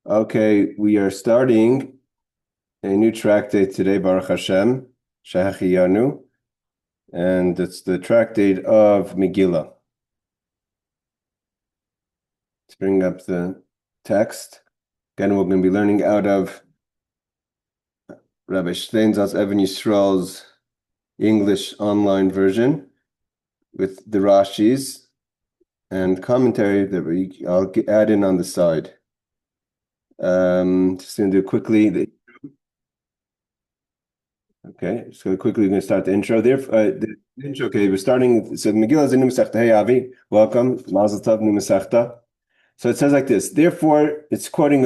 Okay, we are starting a new tractate today, Baruch Hashem, Shehechiyanu, and it's the Tractate of Megillah. Let's bring up the text. Again, we're going to be learning out of Rabbi Steinsaltz Even Yisrael's English online version with the Rashis and commentary that I'll add in on the side. Just going to do quickly. Okay, so quickly we're going to start the intro there. The intro, okay, we're starting. So Megillah is a new Masechta. Hey, Avi, welcome. Mazel tov, new Masechta. So it says like this. Therefore, he's quoting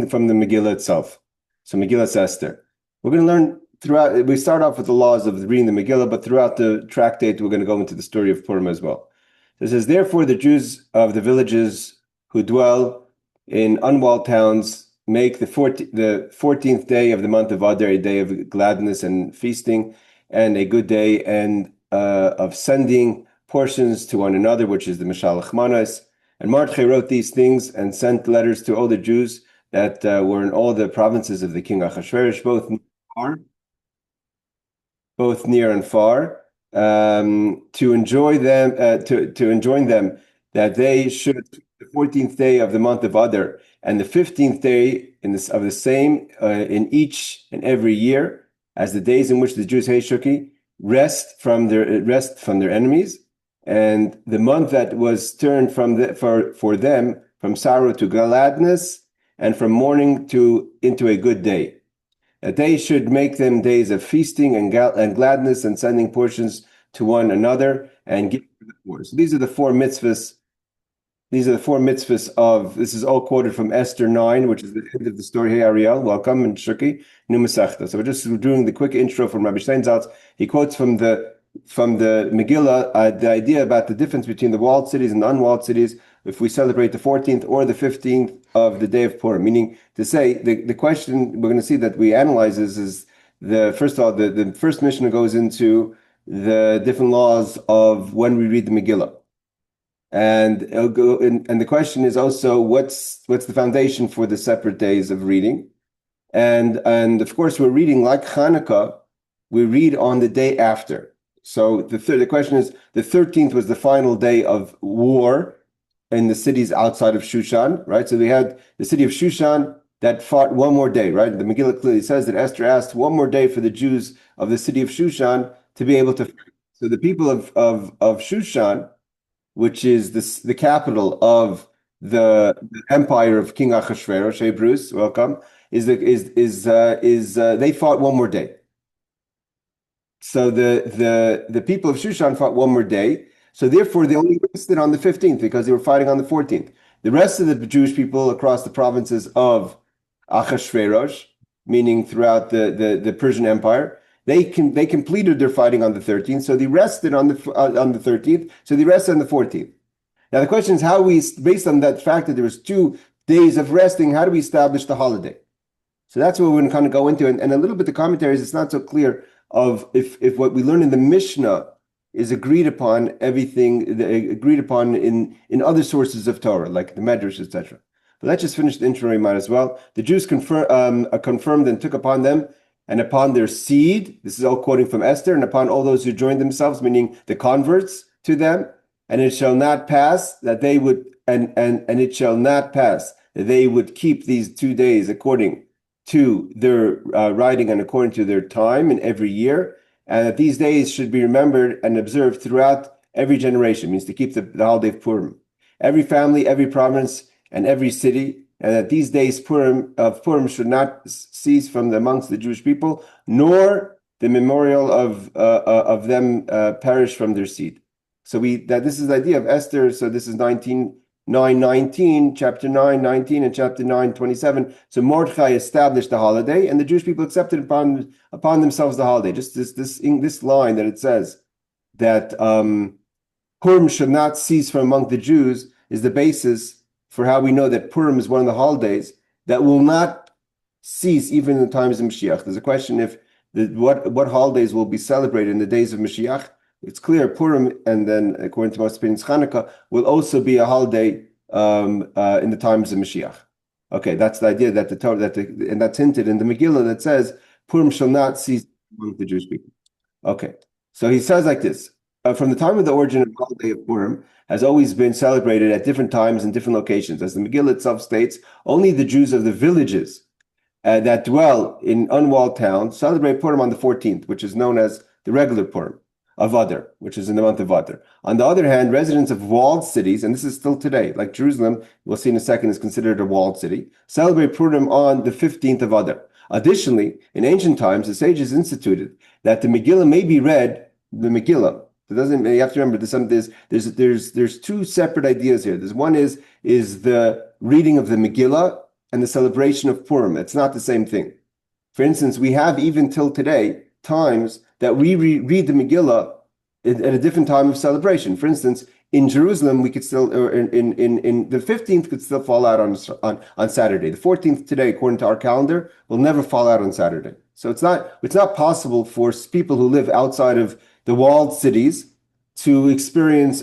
from the Megillah itself. So Megillah Esther. We're going to learn throughout. We start off with the laws of reading the Megillah, but throughout the tractate, we're going to go into the story of Purim as well. So it says, therefore, the Jews of the villages who dwell in unwalled towns make the 14th day of the month of Adar a day of gladness and feasting, and a good day and of sending portions to one another, which is the Mishalach Manas. And Mordechai wrote these things and sent letters to all the Jews that were in all the provinces of the king Achashverosh, both near and far, to enjoin them that they should the 14th day of the month of Adar and the 15th day of the same in each and every year as the days in which the Jews Heishuki rest from their enemies, and the month that was turned for them from sorrow to gladness and from mourning into a good day. That they should make them days of feasting and gladness and sending portions to one another and giving to the poor. So these are the four mitzvahs. These are the four mitzvahs of, this is all quoted from Esther 9, which is the end of the story. Hey, Ariel, welcome, and Shuki, New Masechta. So we're just doing the quick intro from Rabbi Steinsaltz. He quotes from the Megillah the idea about the difference between the walled cities and the unwalled cities if we celebrate the 14th or the 15th of the day of Purim. Meaning to say, the question we're going to see that we analyze is first of all, the first Mishnah goes into the different laws of when we read the Megillah. And the question is also what's the foundation for the separate days of reading, and of course we're reading like Hanukkah, we read on the day after. So the question is, the 13th was the final day of war in the cities outside of Shushan, right? So we had the city of Shushan that fought one more day, right? The Megillah clearly says that Esther asked one more day for the Jews of the city of Shushan to be able to fight. So the people of Shushan, which is the capital of the empire of King Achashverosh, hey Bruce, welcome, they fought one more day. So the people of Shushan fought one more day. So therefore they only rested on the 15th because they were fighting on the 14th. The rest of the Jewish people across the provinces of Achashverosh, meaning throughout the Persian Empire, they completed their fighting on the 13th, so they rested on the 13th, so they rested on the 14th. Now the question is how based on that fact that there was 2 days of resting, how do we establish the holiday? So that's what we're going to kind of go into, and a little bit the commentaries, it's not so clear of if what we learn in the Mishnah is agreed upon in other sources of Torah, like the Medrash, etc. But let's just finish the intro, we might as well. The Jews confirmed and took upon them and upon their seed, this is all quoting from Esther, and upon all those who joined themselves, meaning the converts to them, and it shall not pass that they would, and it shall not pass that they would keep these 2 days according to their writing and according to their time in every year, and that these days should be remembered and observed throughout every generation, means to keep the holiday of Purim. Every family, every province, and every city, and that these days of Purim should not cease from amongst the Jewish people, nor the memorial of them perish from their seed. So this is the idea of Esther. So this is 9:19, chapter 9:19, and chapter 9:27. So Mordechai established the holiday, and the Jewish people accepted upon themselves the holiday. Just this line that it says that Purim should not cease from among the Jews is the basis for how we know that Purim is one of the holidays that will not cease even in the times of Mashiach. There's a question if what holidays will be celebrated in the days of Mashiach. It's clear Purim, and then according to most opinions, Hanukkah will also be a holiday in the times of Mashiach. Okay, that's the idea that the Torah and that's hinted in the Megillah that says Purim shall not cease among the Jewish people. Okay, so he says like this: from the time of the origin of the holiday of Purim has always been celebrated at different times and different locations. As the Megillah itself states, only the Jews of the villages that dwell in unwalled towns celebrate Purim on the 14th, which is known as the regular Purim of Adar, which is in the month of Adar. On the other hand, residents of walled cities, and this is still today, like Jerusalem, we'll see in a second, is considered a walled city, celebrate Purim on the 15th of Adar. Additionally, in ancient times, the sages instituted that the Megillah may be read, the Megillah. It doesn't. You have to remember there's two separate ideas here. There's one is the reading of the Megillah and the celebration of Purim. It's not the same thing. For instance, we have even till today times that we read the Megillah at a different time of celebration. For instance, in Jerusalem, we could still, or in the 15th could still fall out on Saturday. The 14th today, according to our calendar, will never fall out on Saturday. So it's not possible for people who live outside of the walled cities to experience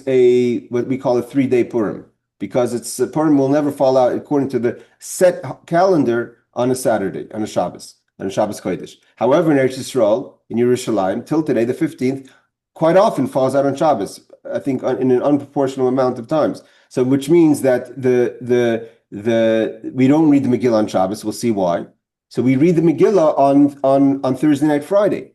what we call a 3-day Purim, because Purim will never fall out according to the set calendar on a Saturday, on a Shabbos Kodesh. However, in Eretz Yisrael, in Yerushalayim, till today, the 15th, quite often falls out on Shabbos, I think in an unproportional amount of times. So, which means that we don't read the Megillah on Shabbos. We'll see why. So we read the Megillah on Thursday night, Friday.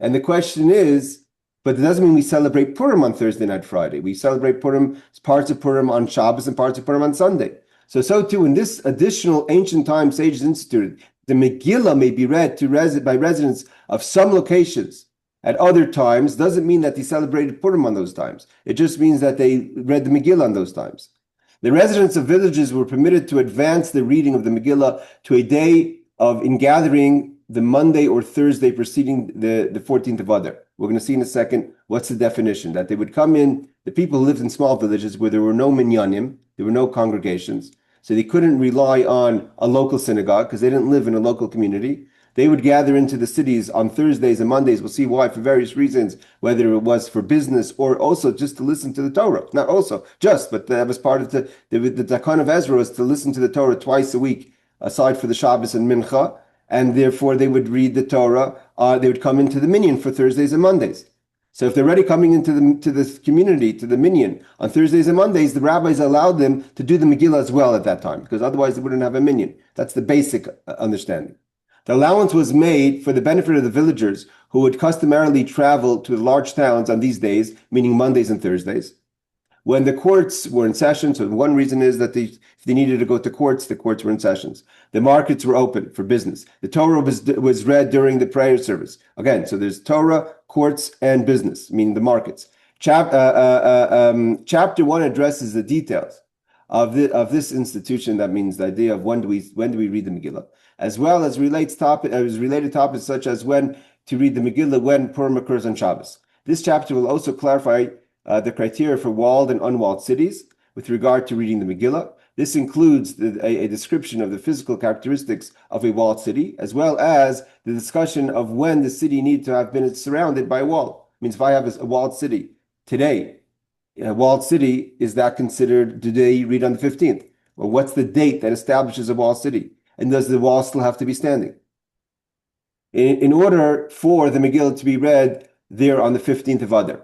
And the question is, but it doesn't mean we celebrate Purim on Thursday night, Friday. We celebrate Purim, parts of Purim on Shabbos and parts of Purim on Sunday. So too, in this additional ancient time sages instituted, the Megillah may be read by residents of some locations at other times. Doesn't mean that they celebrated Purim on those times. It just means that they read the Megillah on those times. The residents of villages were permitted to advance the reading of the Megillah to a day in gathering the Monday or Thursday preceding the 14th of Adar. We're going to see in a second what's the definition. That they would come in, the people who lived in small villages where there were no minyanim, there were no congregations, so they couldn't rely on a local synagogue because they didn't live in a local community. They would gather into the cities on Thursdays and Mondays. We'll see why, for various reasons, whether it was for business or also just to listen to the Torah. Not also, just, but that was part of the Takon of Ezra was to listen to the Torah twice a week, aside for the Shabbos and Mincha, and therefore they would read the Torah. They would come into the minyan for Thursdays and Mondays. So if they're already coming into the community, to the minyan, on Thursdays and Mondays, the rabbis allowed them to do the Megillah as well at that time, because otherwise they wouldn't have a minyan. That's the basic understanding. The allowance was made for the benefit of the villagers who would customarily travel to large towns on these days, meaning Mondays and Thursdays, when the courts were in session. So one reason is that if they needed to go to courts, the courts were in sessions. The markets were open for business. The Torah was read during the prayer service. Again, so there's Torah, courts, and business, meaning the markets. Chapter 1 addresses the details of this institution. That means the idea of when do we read the Megillah, as well as related topics such as when to read the Megillah when Purim occurs on Shabbos. This chapter will also clarify the criteria for walled and unwalled cities with regard to reading the Megillah. This includes a description of the physical characteristics of a walled city, as well as the discussion of when the city needs to have been surrounded by a wall. It means if I have a walled city today, a walled city, is that considered, do they read on the 15th? Or what's the date that establishes a walled city? And does the wall still have to be standing? In order for the Megillah to be read there on the 15th of Adar.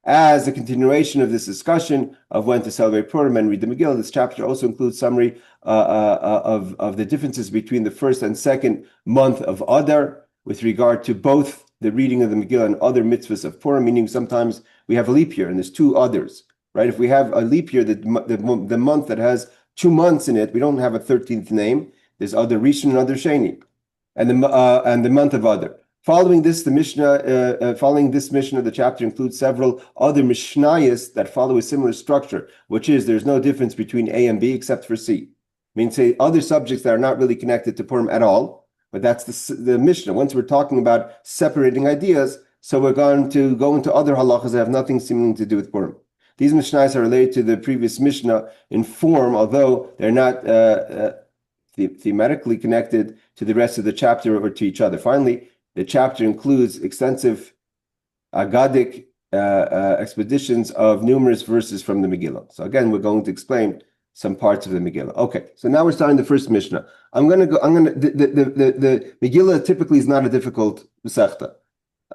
As a continuation of this discussion of when to celebrate Purim and read the Megillah, this chapter also includes summary of the differences between the first and second month of Adar with regard to both the reading of the Megillah and other mitzvahs of Purim, meaning sometimes we have a leap year and there's 2 others, right? If we have a leap year, the month that has 2 months in it, we don't have a 13th name. There's Adar Rishon and Adar Sheni, and the month of Adar. Following this Mishnah, the chapter includes several other Mishnayos that follow a similar structure, which is there's no difference between A and B except for C. I mean, say other subjects that are not really connected to Purim at all, but that's the Mishnah. Once we're talking about separating ideas, so we're going to go into other halachas that have nothing seemingly to do with Purim. These Mishnayos are related to the previous Mishnah in form, although they're not thematically connected to the rest of the chapter or to each other. Finally, the chapter includes extensive Agadic expeditions of numerous verses from the Megillah. So again, we're going to explain some parts of the Megillah. Okay, so now we're starting the first Mishnah. The Megillah typically is not a difficult Masechta.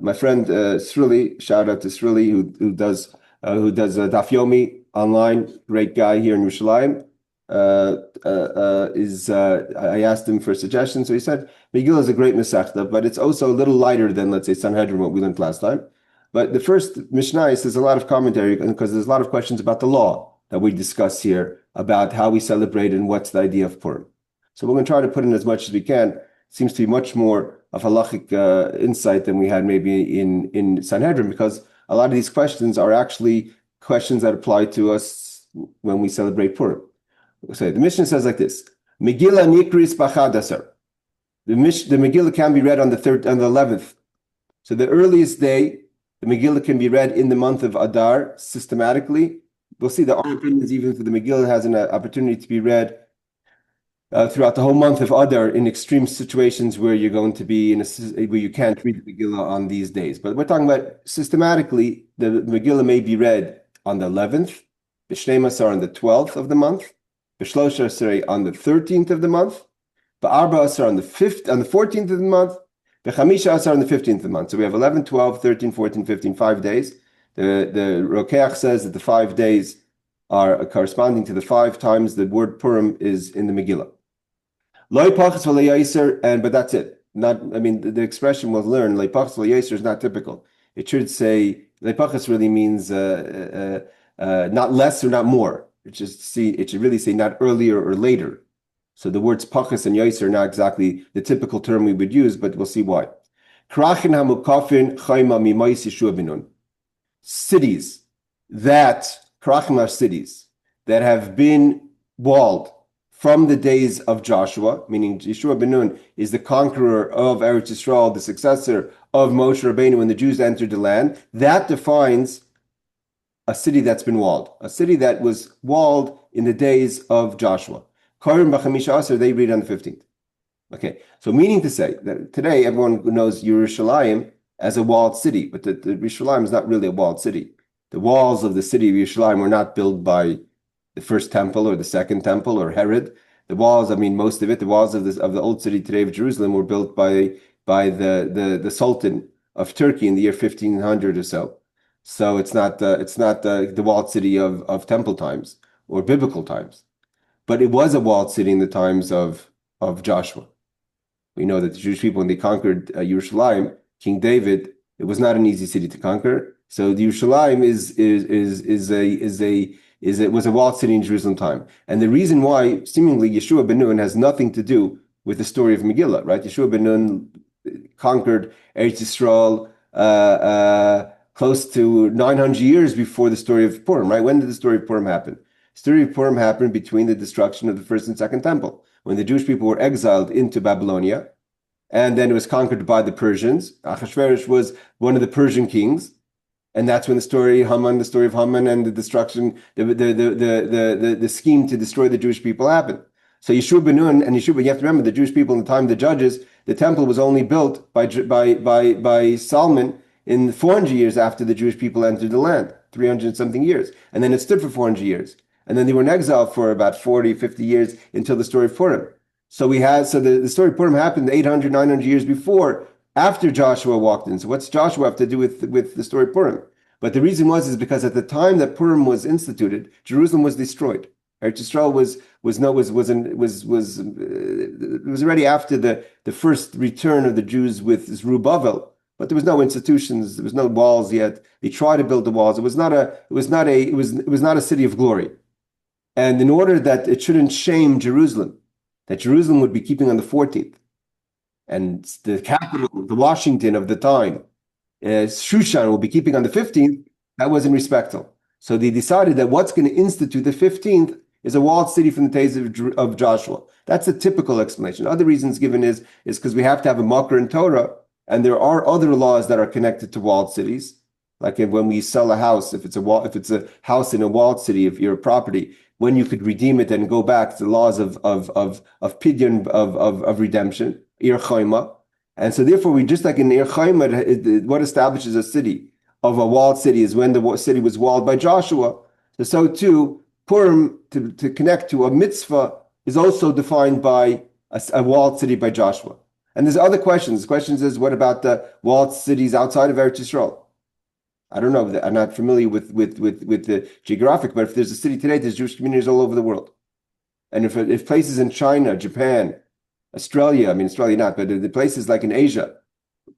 My friend Srili, shout out to Srili, who does Daf Yomi online, great guy here in Yerushalayim. I asked him for a suggestion, so he said Megillah is a great Masechta, but it's also a little lighter than, let's say, Sanhedrin, what we learned last time. But the first Mishnah is a lot of commentary because there's a lot of questions about the law that we discuss here about how we celebrate and what's the idea of Purim. So we're going to try to put in as much as we can. It seems to be much more of halachic insight than we had maybe in Sanhedrin, because a lot of these questions are actually questions that apply to us when we celebrate Purim. So the Mishnah says like this: Megillah Nikreis b'chadasar. The Megillah can be read on the 11th. So the earliest day, the Megillah can be read in the month of Adar systematically. We'll see there are opinions even if the Megillah has an opportunity to be read throughout the whole month of Adar in extreme situations where you're going to be where you can't read the Megillah on these days. But we're talking about systematically, the Megillah may be read on the 11th, B'Shnei Asar on the 12th of the month, B'Shlosh Asar on the 13th of the month, B'Arba Asar on the 14th of the month, B'Chamisha Asar on the 15th of the month. So we have 11, 12, 13, 14, 15, 5 days. The Rokeach says that the 5 days are corresponding to the 5 times the word Purim is in the Megillah. But that's it. The expression was learned. Leipachas v'leyaser is not typical. It should say leipachas really means not less or not more. It should really say not earlier or later. So the words pachas and yaser are not exactly the typical term we would use, but we'll see why. Cities that Karachim are cities that have been walled from the days of Joshua, meaning Yeshua ben Nun is the conqueror of Eretz Yisrael, the successor of Moshe Rabbeinu when the Jews entered the land. That defines a city that's been walled, a city that was walled in the days of Joshua. Karim b'chamisha asar, they read on the 15th. Okay, so meaning to say that today everyone knows Yerushalayim as a walled city, but the Yerushalayim is not really a walled city. The walls of the city of Yerushalayim were not built by the first temple or the second temple or Herod. The walls, most of it, the walls of the old city today of Jerusalem were built by the Sultan of Turkey in the year 1500 or so. So it's not the walled city of temple times or biblical times, but it was a walled city in the times of Joshua. We know that the Jewish people, when they conquered Yerushalayim, King David, it was not an easy city to conquer. So the Yerushalayim was a walled city in Jerusalem time. And the reason why seemingly Yeshua ben Nun has nothing to do with the story of Megillah, right? Yeshua ben Nun conquered Eretz Yisrael close to 900 years before the story of Purim, right? When did the story of Purim happen? The story of Purim happened between the destruction of the first and second temple, when the Jewish people were exiled into Babylonia, and then it was conquered by the Persians. Achashverosh was one of the Persian kings. And that's when the story of Haman and the destruction, the scheme to destroy the Jewish people happened. So Yeshua ben Nun and you have to remember the Jewish people in the time of the judges, the temple was only built by Solomon in 400 years after the Jewish people entered the land, 300 something years. And then it stood for 400 years. And then they were in exile for about 40, 50 years until the story of Purim. So the story of Purim happened 800, 900 years before, after Joshua walked in. So what's Joshua have to do with the story of Purim? But the reason is because at the time that Purim was instituted, Jerusalem was destroyed. Eretz Yisrael was already after the first return of the Jews with Zerubbabel, but there was no institutions, there was no walls yet. They tried to build the walls. It was not a city of glory. And in order that it shouldn't shame Jerusalem, that Jerusalem would be keeping on the 14th. And the capital, the Washington of the time, Shushan, will be keeping on the 15th. That wasn't respectful. So they decided that what's going to institute the 15th is a walled city from the days of Joshua. That's a typical explanation. Other reasons given is because we have to have a makar in Torah, and there are other laws that are connected to walled cities. Like when we sell a house, if it's a house in a walled city, if you're a property, when you could redeem it and go back to the laws of pidyon, of redemption, Ir Chaima. And so therefore, we just like in Ir Chaima, what establishes a city of a walled city is when the city was walled by Joshua. So too, Purim, to connect to a mitzvah, is also defined by a walled city by Joshua. And there's other questions. The questions is, what about the walled cities outside of Eretz Yisrael? I don't know. I'm not familiar with the geographic, but if there's a city today, there's Jewish communities all over the world. And if places in China, Japan, Australia, I mean, Australia not, but the places like in Asia,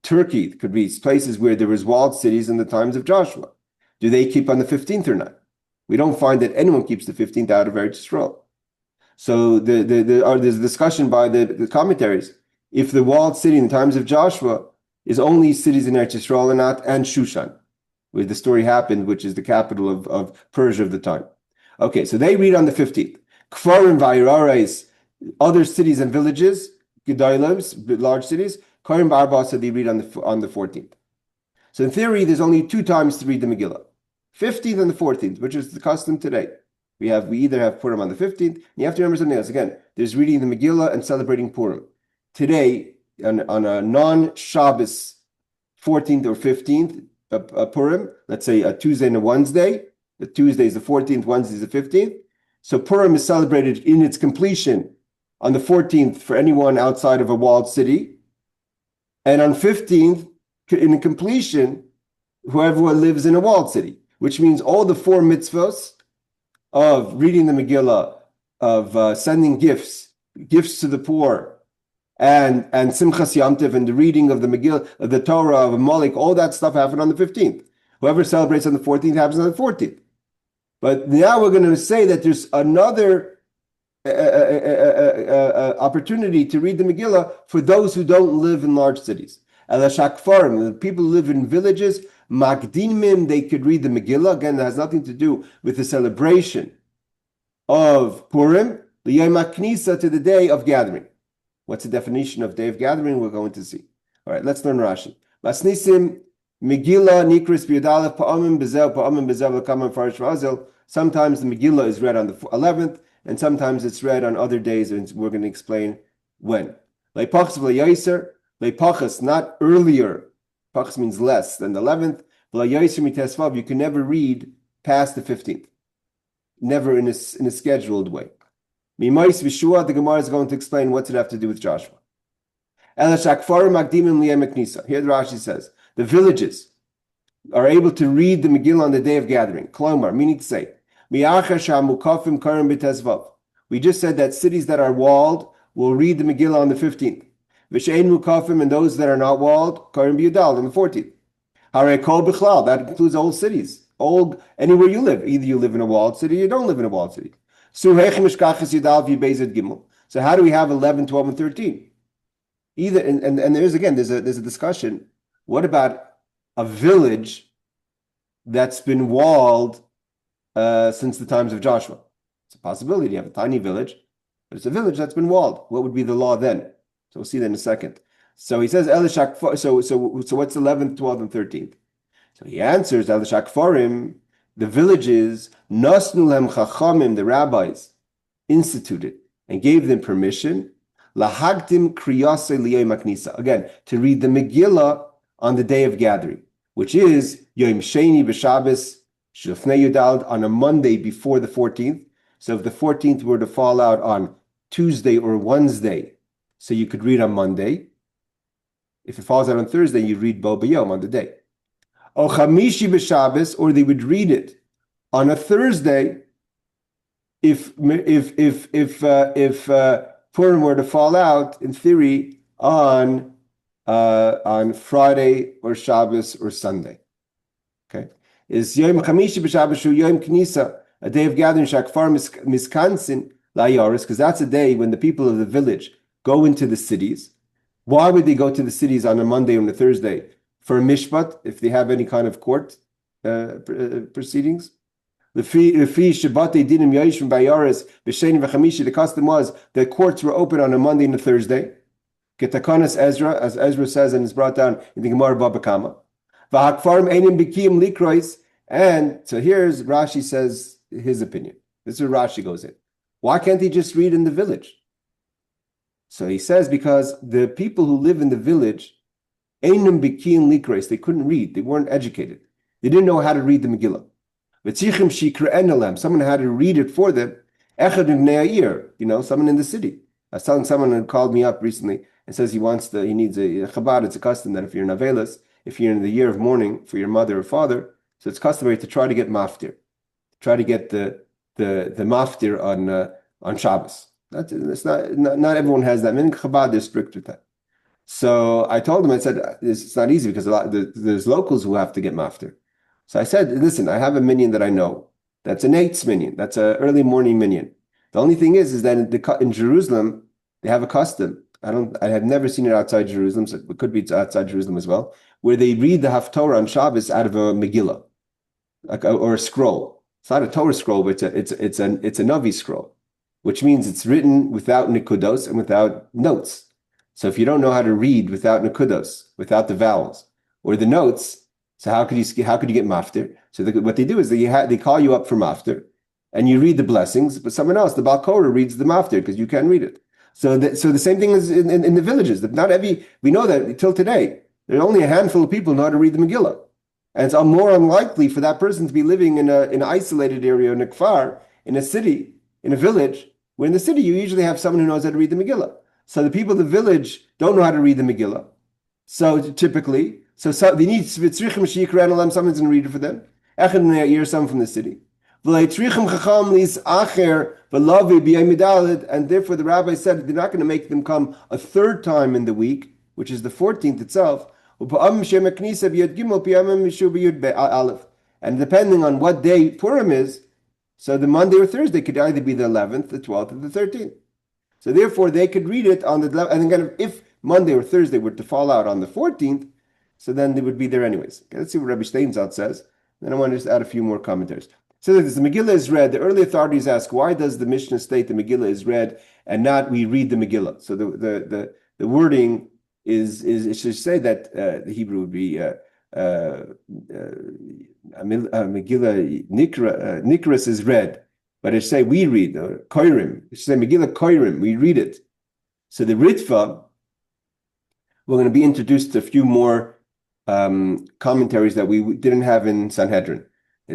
Turkey, could be places where there was walled cities in the times of Joshua. Do they keep on the 15th or not? We don't find that anyone keeps the 15th out of Eretz Yisrael. So there's a discussion by the commentaries. If the walled city in the times of Joshua is only cities in Eretz Yisrael or not, and Shushan, where the story happened, which is the capital of Persia of the time. Okay, so they read on the 15th. Kfarim v'ayirares, other cities and villages, Gedailos, large cities, Karim Barbasa, they read on the 14th. So in theory, there's only 2 times to read the Megillah. 15th and the 14th, which is the custom today. We either have Purim on the 15th, and you have to remember something else. Again, there's reading the Megillah and celebrating Purim. Today, on a non-Shabbos 14th or 15th Purim, let's say a Tuesday and a Wednesday, the Tuesday is the 14th, Wednesday is the 15th. So Purim is celebrated in its completion on the 14th for anyone outside of a walled city. And on 15th, in completion, whoever lives in a walled city, which means all the 4 mitzvahs of reading the Megillah, of sending gifts to the poor, and Simchas Yom Tov, and the reading of the Megillah, of the Torah, of Malik, all that stuff happened on the 15th. Whoever celebrates on the 14th happens on the 14th. But now we're going to say that there's another opportunity to read the Megillah for those who don't live in large cities. The people who live in villages, Makdimim, they could read the Megillah. Again, that has nothing to do with the celebration of Purim, the Yom HaKnisa, to the day of gathering. What's the definition of day of gathering? We're going to see. All right, let's learn Rashi. Masnisim, Megillah, Nikreis, B'Yadalef, Pa'amim, Bezel, L'Kamam, Farish, V'Azel. Sometimes the Megillah is read on the 11th, and sometimes it's read on other days, and we're going to explain when. Leipachas v'Yaser, Leipachas, not earlier. Pachas means less than the 11th. V'Yaser mitesvav, you can never read past the 15th. Never in a scheduled way. Mimais v'Shua, the Gemara is going to explain what's it have to do with Joshua. Elashakfar magdimim liyem knisa. Here the Rashi says, the villages are able to read the Megillah on the day of gathering. Klomar, meaning to say, we just said that cities that are walled will read the Megillah on the 15th. V'shein mukafim, and those that are not walled, karim b'yudal, on the 14th. Hare kol b'chlal, that includes all cities, anywhere you live. Either you live in a walled city or you don't live in a walled city. So how do we have 11, 12, and 13? Either, and there's a discussion. What about a village that's been walled since the times of Joshua? It's a possibility. You have a tiny village, but it's a village that's been walled. What would be the law then? So we'll see that in a second. So he says, so what's 11th, 12th, and 13th? So he answers, Elishakfarim, the villages, Nasnulem Chachamim, the rabbis, instituted and gave them permission, Lahagdim Kriyase Liyom HaKnisa, again, to read the Megillah on the day of gathering, which is Yom Sheni B'Shabbos Shulfnei Yudalad, on a Monday before the 14th. So if the 14th were to fall out on Tuesday or Wednesday, so you could read on Monday. If it falls out on Thursday, you read Bo B'Yom on the day. O Chamishi B'Shabbos, or they would read it on a Thursday if Purim were to fall out, in theory, on Friday or Shabbos or Sunday. Okay, is Yom Chamishi B'Shabbos Shu Yom Knisa, a day of gathering, Shakfar Miskansin Layaris, because that's a day when the people of the village go into the cities. Why would they go to the cities on a Monday or a Thursday? For a mishpat, if they have any kind of court proceedings. The custom was that courts were open on a Monday and a Thursday. Ketakanas Ezra, as Ezra says, and is brought down in the Gemara Baba Kama. And so here's Rashi says his opinion. This is where Rashi goes in. Why can't he just read in the village? So he says because the people who live in the village, Einum Bikiin Nikreis, they couldn't read, they weren't educated. They didn't know how to read the Megillah. Someone had to read it for them. Someone in the city. I was telling someone who called me up recently and says he needs a Chabad. It's a custom that if you're in Avelis, if you're in the year of mourning for your mother or father, so it's customary to try to get maftir, try to get the maftir on Shabbos. Not everyone has that. In Chabad, they're strict with that. So I told him, I said, it's not easy because there's locals who have to get maftir. So I said, listen, I have a minyan that I know. That's an 8th minyan. That's an early morning minyan. The only thing is that in Jerusalem, they have a custom. I have never seen it outside Jerusalem, so it could be outside Jerusalem as well, where they read the Haftorah on Shabbos out of a Megillah, or a scroll. It's not a Torah scroll, but it's a Navi scroll, which means it's written without nikudos and without notes. So if you don't know how to read without nikudos, without the vowels or the notes, so how could you get maftir? So what they do is they call you up for maftir, and you read the blessings, but someone else, the Baal Korah, reads the maftir because you can't read it. So the same thing is in the villages. We know that until today, there are only a handful of people who know how to read the Megillah. And it's more unlikely for that person to be living in an isolated area, in a kfar, in a city, in a village, where in the city you usually have someone who knows how to read the Megillah. So the people of the village don't know how to read the Megillah. So typically, they need someone's going to read it for them. Someone from the city. And therefore the rabbi said they're not going to make them come a 3rd time in the week, which is the 14th itself. And depending on what day Purim is, so the Monday or Thursday could either be the 11th, the 12th, or the 13th. So therefore they could read it on the 11th. And again, if Monday or Thursday were to fall out on the 14th, so then they would be there anyways. Okay, let's see what Rabbi Steinsaltz says. Then I want to just add a few more commentaries. So the Megillah is read. The early authorities ask, why does the Mishnah state the Megillah is read and not we read the Megillah? So the wording is it should say that the Hebrew would be Megillah Nikreis is read, but it should say we read, Koirim. It should say Megillah Koirim, we read it. So the Ritva, we're going to be introduced to a few more commentaries that we didn't have in Sanhedrin.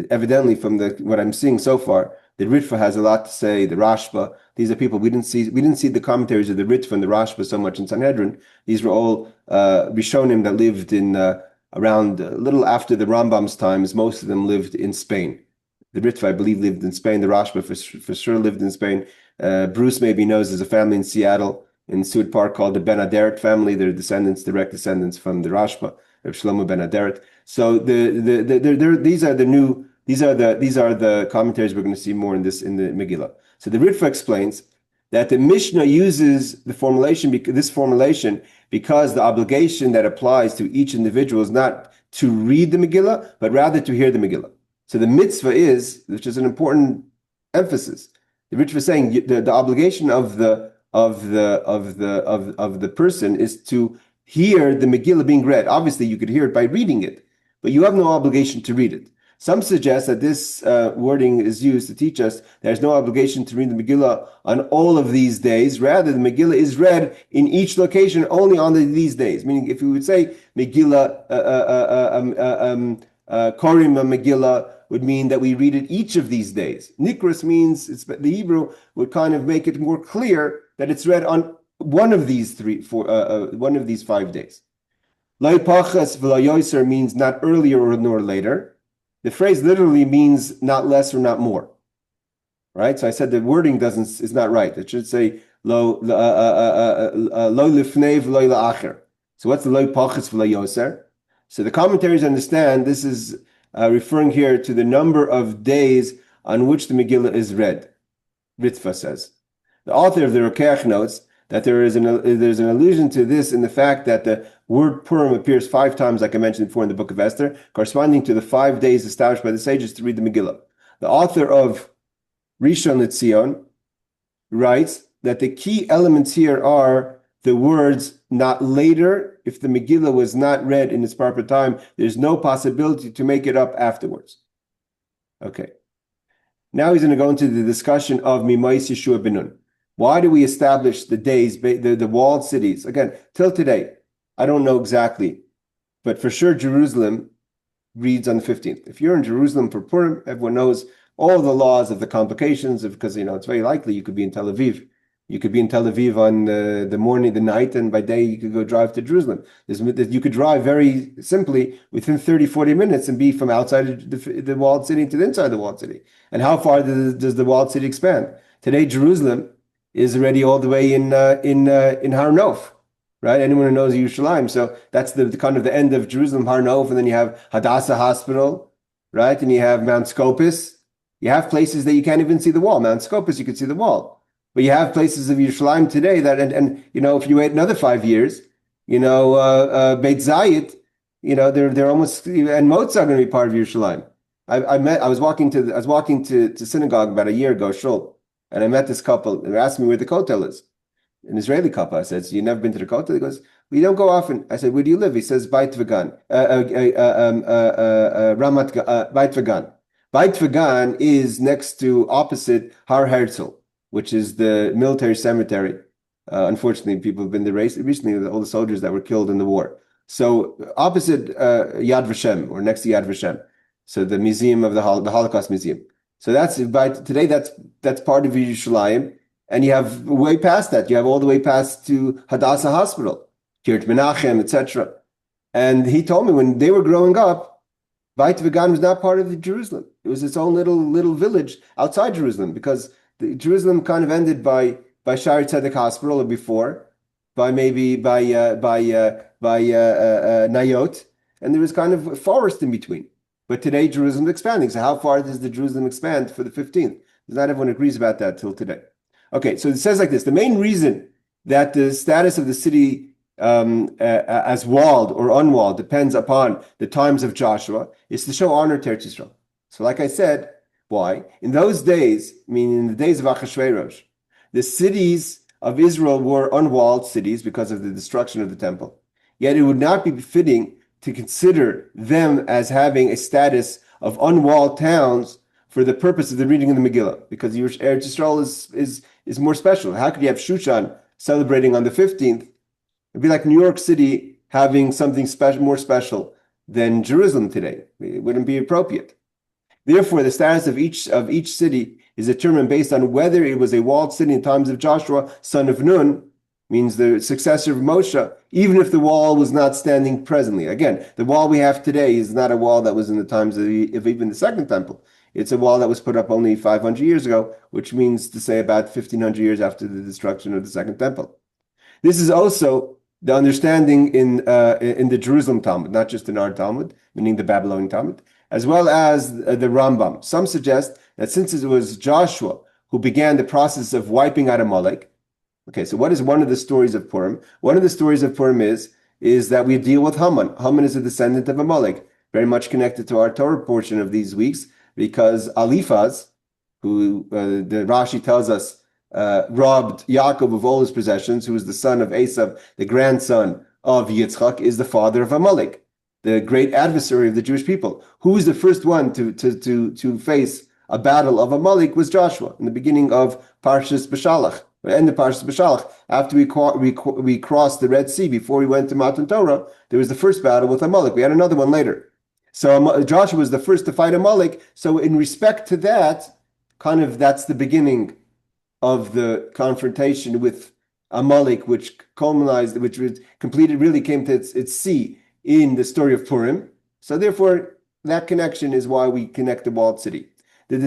Evidently, from what I'm seeing so far, the Ritva has a lot to say. The Rashba, these are people we didn't see the commentaries of the Ritva and the Rashba so much in Sanhedrin. These were all Rishonim that lived in around a little after the Rambam's times. Most of them lived in Spain. The Ritva, I believe, lived in Spain. The Rashba for sure lived in Spain. Bruce maybe knows there's a family in Seattle in Sud Park called the Ben Aderet family. They're direct descendants from the Rashba, of Shlomo Ben Aderet. So these are the commentaries we're going to see more in the Megillah. So the Ritva explains that the Mishnah uses this formulation because the obligation that applies to each individual is not to read the Megillah, but rather to hear the Megillah. So the mitzvah is, which is an important emphasis, the Ritva is saying the obligation of the person is to hear the Megillah being read. Obviously, you could hear it by reading it, but you have no obligation to read it. Some suggest that this wording is used to teach us there's no obligation to read the Megillah on all of these days. Rather, the Megillah is read in each location only on these days. Meaning, if we would say Megillah, Korim Megillah would mean that we read it each of these days. Nikreis means, the Hebrew would kind of make it more clear that it's read on one of these 5 days. Lo pachas v'lo yoser means not earlier nor later. The phrase literally means not less or not more. Right? So I said the wording is not right. It should say lo lifnei v'lo la'acher. So what's the lo pachas v'lo yoser? So the commentaries understand this is referring here to the number of days on which the Megillah is read. Ritva says. The author of the Rokeach notes that there's an allusion to this in the fact that the word Purim appears 5 times, like I mentioned before in the book of Esther, corresponding to the 5 days established by the sages to read the Megillah. The author of Rishon LeZion writes that the key elements here are the words not later. If the Megillah was not read in its proper time, there's no possibility to make it up afterwards. Okay. Now he's going to go into the discussion of Mimais Yeshua Benun. Why do we establish the days, the walled cities? Again, till today, I don't know exactly, but for sure Jerusalem reads on the 15th. If you're in Jerusalem for Purim, everyone knows all the laws of the complications because it's very likely you could be in Tel Aviv. You could be in Tel Aviv on the morning, the night, and by day you could go drive to Jerusalem. You could drive very simply within 30, 40 minutes and be from outside the walled city to the inside the walled city. And how far does the walled city expand? Today, Jerusalem is already all the way in Har Nof, right? Anyone who knows Yerushalayim. So that's the kind of the end of Jerusalem, Har Nof, and then you have Hadassah Hospital, right? And you have Mount Scopus. You have places that you can't even see the wall. Mount Scopus, you could see the wall. But you have places of Yerushalayim today that, and if you wait another 5 years, Beit Zayit, they're almost, and Motza are going to be part of Yerushalayim. I was walking to synagogue about a year ago, Shul, and I met this couple. They asked me where the Kotel is. An Israeli couple. I said, "So you've never been to the Kotel?" He goes, "We don't go often." I said, "Where do you live?" He says, Beit Vegan, Beit Vegan. Beit Vegan is next to opposite Har Herzl, which is the military cemetery. Unfortunately, people have been erased recently, all the soldiers that were killed in the war. So opposite Yad Vashem, or next to Yad Vashem. So the museum of the Holocaust Museum. So today that's part of Yerushalayim. And you have way past that. You have all the way past to Hadassah Hospital, Kiryat Menachem, etc. And he told me when they were growing up, Beit Vegan was not part of Jerusalem. It was its own little village outside Jerusalem because Jerusalem kind of ended by Shaare Tzedek Hospital or before, by Nayot, and there was kind of a forest in between. But today Jerusalem is expanding. So how far does the Jerusalem expand for the 15th? Not everyone agrees about that till today. Okay, so it says like this: the main reason that the status of the city as walled or unwalled depends upon the times of Joshua is to show honor to Eretz Yisrael. So, like I said, why? In those days, meaning in the days of Achashverosh, the cities of Israel were unwalled cities because of the destruction of the temple. Yet it would not be befitting to consider them as having a status of unwalled towns for the purpose of the reading of the Megillah, because Eretz Yisrael is more special. How could you have Shushan celebrating on the 15th? It'd be like New York City having something special, more special than Jerusalem today. It wouldn't be appropriate. Therefore, the status of each city is determined based on whether it was a walled city in times of Joshua, son of Nun, means the successor of Moshe, even if the wall was not standing presently. Again, the wall we have today is not a wall that was in the times of even the Second Temple. It's a wall that was put up only 500 years ago, which means to say about 1,500 years after the destruction of the Second Temple. This is also the understanding in the Jerusalem Talmud, not just in our Talmud, meaning the Babylonian Talmud, as well as the Rambam. Some suggest that since it was Joshua who began the process of wiping out Amalek. Okay, so what is one of the stories of Purim? One of the stories of Purim is that we deal with Haman. Haman is a descendant of Amalek, very much connected to our Torah portion of these weeks, because Eliphaz, who the Rashi tells us robbed Yaakov of all his possessions, who was the son of Esav, the grandson of Yitzchak, is the father of Amalek, the great adversary of the Jewish people. Who was the first one to face a battle of Amalek was Joshua in the beginning of Parshas Beshalach, end of Parshas Beshalach. After we crossed the Red Sea, before we went to Matan Torah, there was the first battle with Amalek. We had another one later. So Joshua was the first to fight Amalek. So in respect to that, that's the beginning of the confrontation with Amalek, which culminated, which was completed, really came to its sea in the story of Purim. So therefore, that connection is why we connect the walled city. The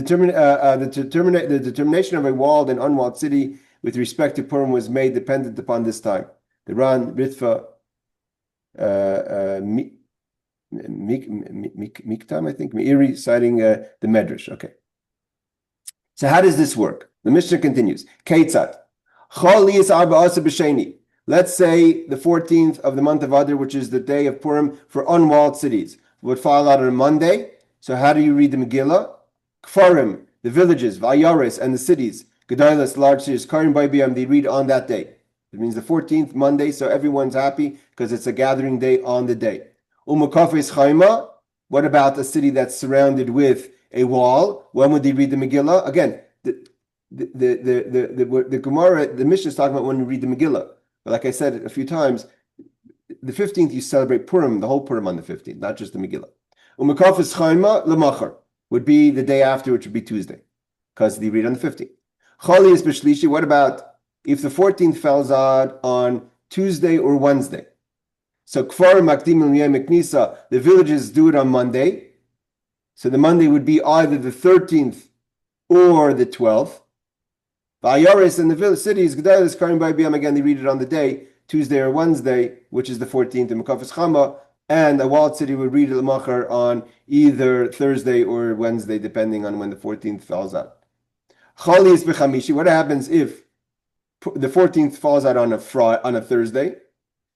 determination of a walled and unwalled city with respect to Purim was made dependent upon this time. The Ran, Ritva, Miktam, I think, Meiri, citing the Medrash. Okay. So how does this work? The Mishnah continues. Keitzat. Let's say the 14th of the month of Adar, which is the day of Purim for unwalled cities, would fall out on a Monday. So how do you read the Megillah? Kfarim, the villages, Vayaris, and the cities, Gedalas, large cities, Karim Baibiyam, they read on that day. It means the 14th Monday, so everyone's happy because it's a gathering day on the day. Umakafes Chaima, what about a city that's surrounded with a wall? When would they read the Megillah? Again, the Gemara, the Mishnah is talking about when you read the Megillah. But like I said a few times, the 15th you celebrate Purim, the whole Purim on the 15th, not just the Megillah. Umakafis chayma lemachar would be the day after, which would be Tuesday, because they read on the 15th. Chali is b'shlishi. What about if the 14th falls out on Tuesday or Wednesday? So kfar makdim knisa, the villages do it on Monday. So the Monday would be either the 13th or the 12th. Vayaris in the village cities, Gedalis Karim by Biyam, again, they read it on the day, Tuesday or Wednesday, which is the 14th in Makafis Chama, and a walled city would read it Lamachar on either Thursday or Wednesday, depending on when the 14th falls out. Chali is Bechamishi. What happens if the 14th falls out on a Thursday?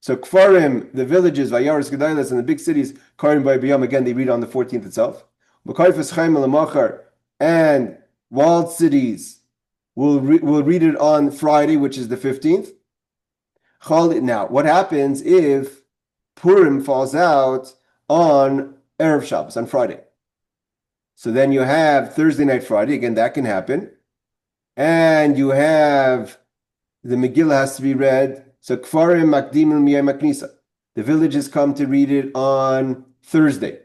So Kfarim, the villages, Vayaris, Gedalis, and the big cities, Karim by Biyam, again, they read on the 14th itself. Makafis Chama Lamachar, and walled cities we'll read it on Friday, which is the 15th. Now, what happens if Purim falls out on Erev Shabbos, on Friday? So then you have Thursday night, Friday. Again, that can happen. And you have the Megillah has to be read. So Kfarim Makdim Miyay Maknisa. The villages come to read it on Thursday,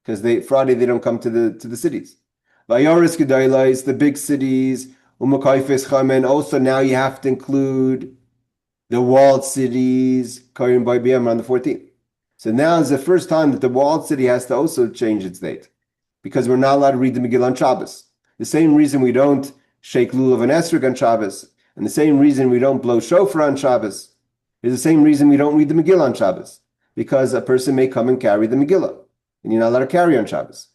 because Friday they don't come to the cities. Vayaris Gedailais, the big cities. Also, now you have to include the walled cities, Karim by BM on the 14th. So now is the first time that the walled city has to also change its date, because we're not allowed to read the Megillah on Shabbos. The same reason we don't shake lulav and esrog on Shabbos, and the same reason we don't blow shofar on Shabbos, is the same reason we don't read the Megillah on Shabbos, because a person may come and carry the Megillah, and you're not allowed to carry on Shabbos.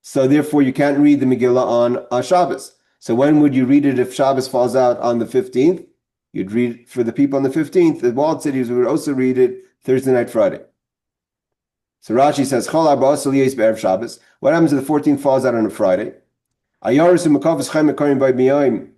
So therefore, you can't read the Megillah on Shabbos. So when would you read it if Shabbos falls out on the 15th? You'd read for the people on the 15th. The walled cities would also read it Thursday night, Friday. So Rashi says, Chol arba asal yes be'erev Shabbos. What happens if the 14th falls out on a Friday? Ayaris u'makavos chaim ekarim by miyaim.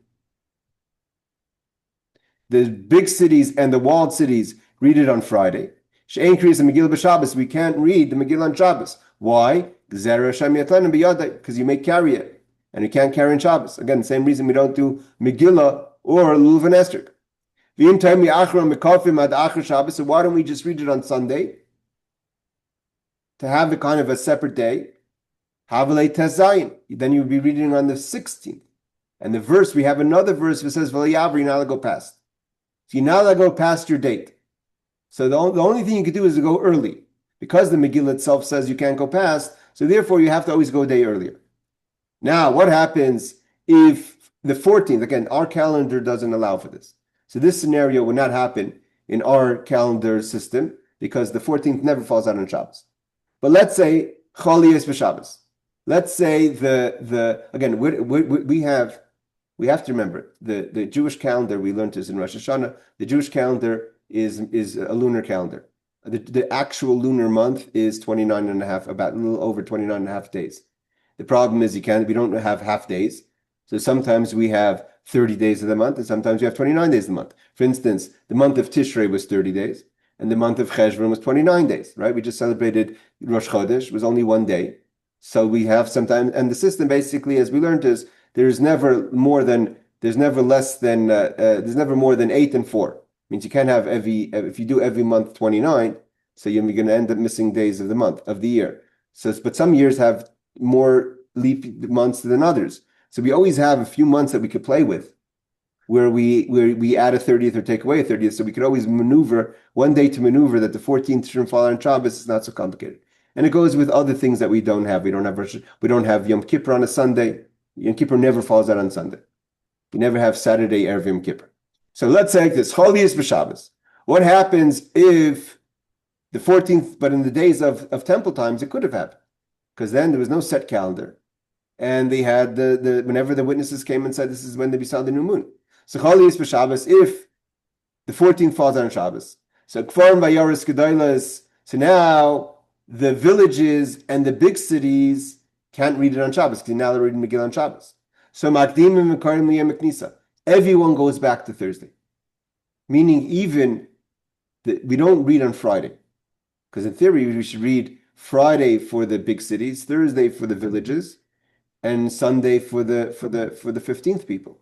The big cities and the walled cities read it on Friday. She'ein kriyas the Megillah b'Shabbos. We can't read the Megillah on Shabbos. Why? Because you may carry it. And you can't carry in Shabbos. Again, the same reason we don't do Megillah or Lulav and Esther. So why don't we just read it on Sunday? To have a kind of a separate day. Then you would be reading on the 16th. And the verse, we have another verse that says, you're not allowed to go past. So you're not allowed to go past your date. So the only thing you can do is to go early. Because the Megillah itself says you can't go past, so therefore you have to always go a day earlier. Now, what happens if the 14th, again, our calendar doesn't allow for this. So this scenario would not happen in our calendar system because the 14th never falls out on Shabbos. But let's say Choli is b'Shabbos. Let's say again, we have to remember the Jewish calendar we learned is in Rosh Hashanah. The Jewish calendar is a lunar calendar. The actual lunar month is 29 and a half, about a little over 29 and a half days. The problem is we don't have half days. So sometimes we have 30 days of the month and sometimes we have 29 days of the month. For instance, the month of Tishrei was 30 days and the month of Cheshvan was 29 days, right? We just celebrated Rosh Chodesh, it was only one day. So we have sometimes, and the system basically, as we learned, is there's never more than 8 and 4. Means you can't have if you do every month 29, so you're going to end up missing days of the year. So, but some years have more leap months than others. So we always have a few months that we could play with, where we add a 30th or take away a 30th. So we could always maneuver one day to maneuver that the 14th shouldn't fall on Shabbos. It's not so complicated. And it goes with other things that we don't have. We don't have Yom Kippur on a Sunday. Yom Kippur never falls out on Sunday. You never have Saturday Erev Yom Kippur. So let's say this, Choli is b'Shabbos. What happens if the 14th, but in the days of temple times, it could have happened. Because then there was no set calendar. And they had whenever the witnesses came and said, this is when they saw the new moon. So Choli is b'Shabbos if the 14th falls on Shabbos. So Kfarim Vayaris Gedailas. So now the villages and the big cities can't read it on Shabbos because now they're reading Megillah on Shabbos. So Makdim and Mekarim Liyam Knisa. Everyone goes back to Thursday. Meaning even that we don't read on Friday. Because in theory, we should read Friday for the big cities, Thursday for the villages, and Sunday for the 15th people.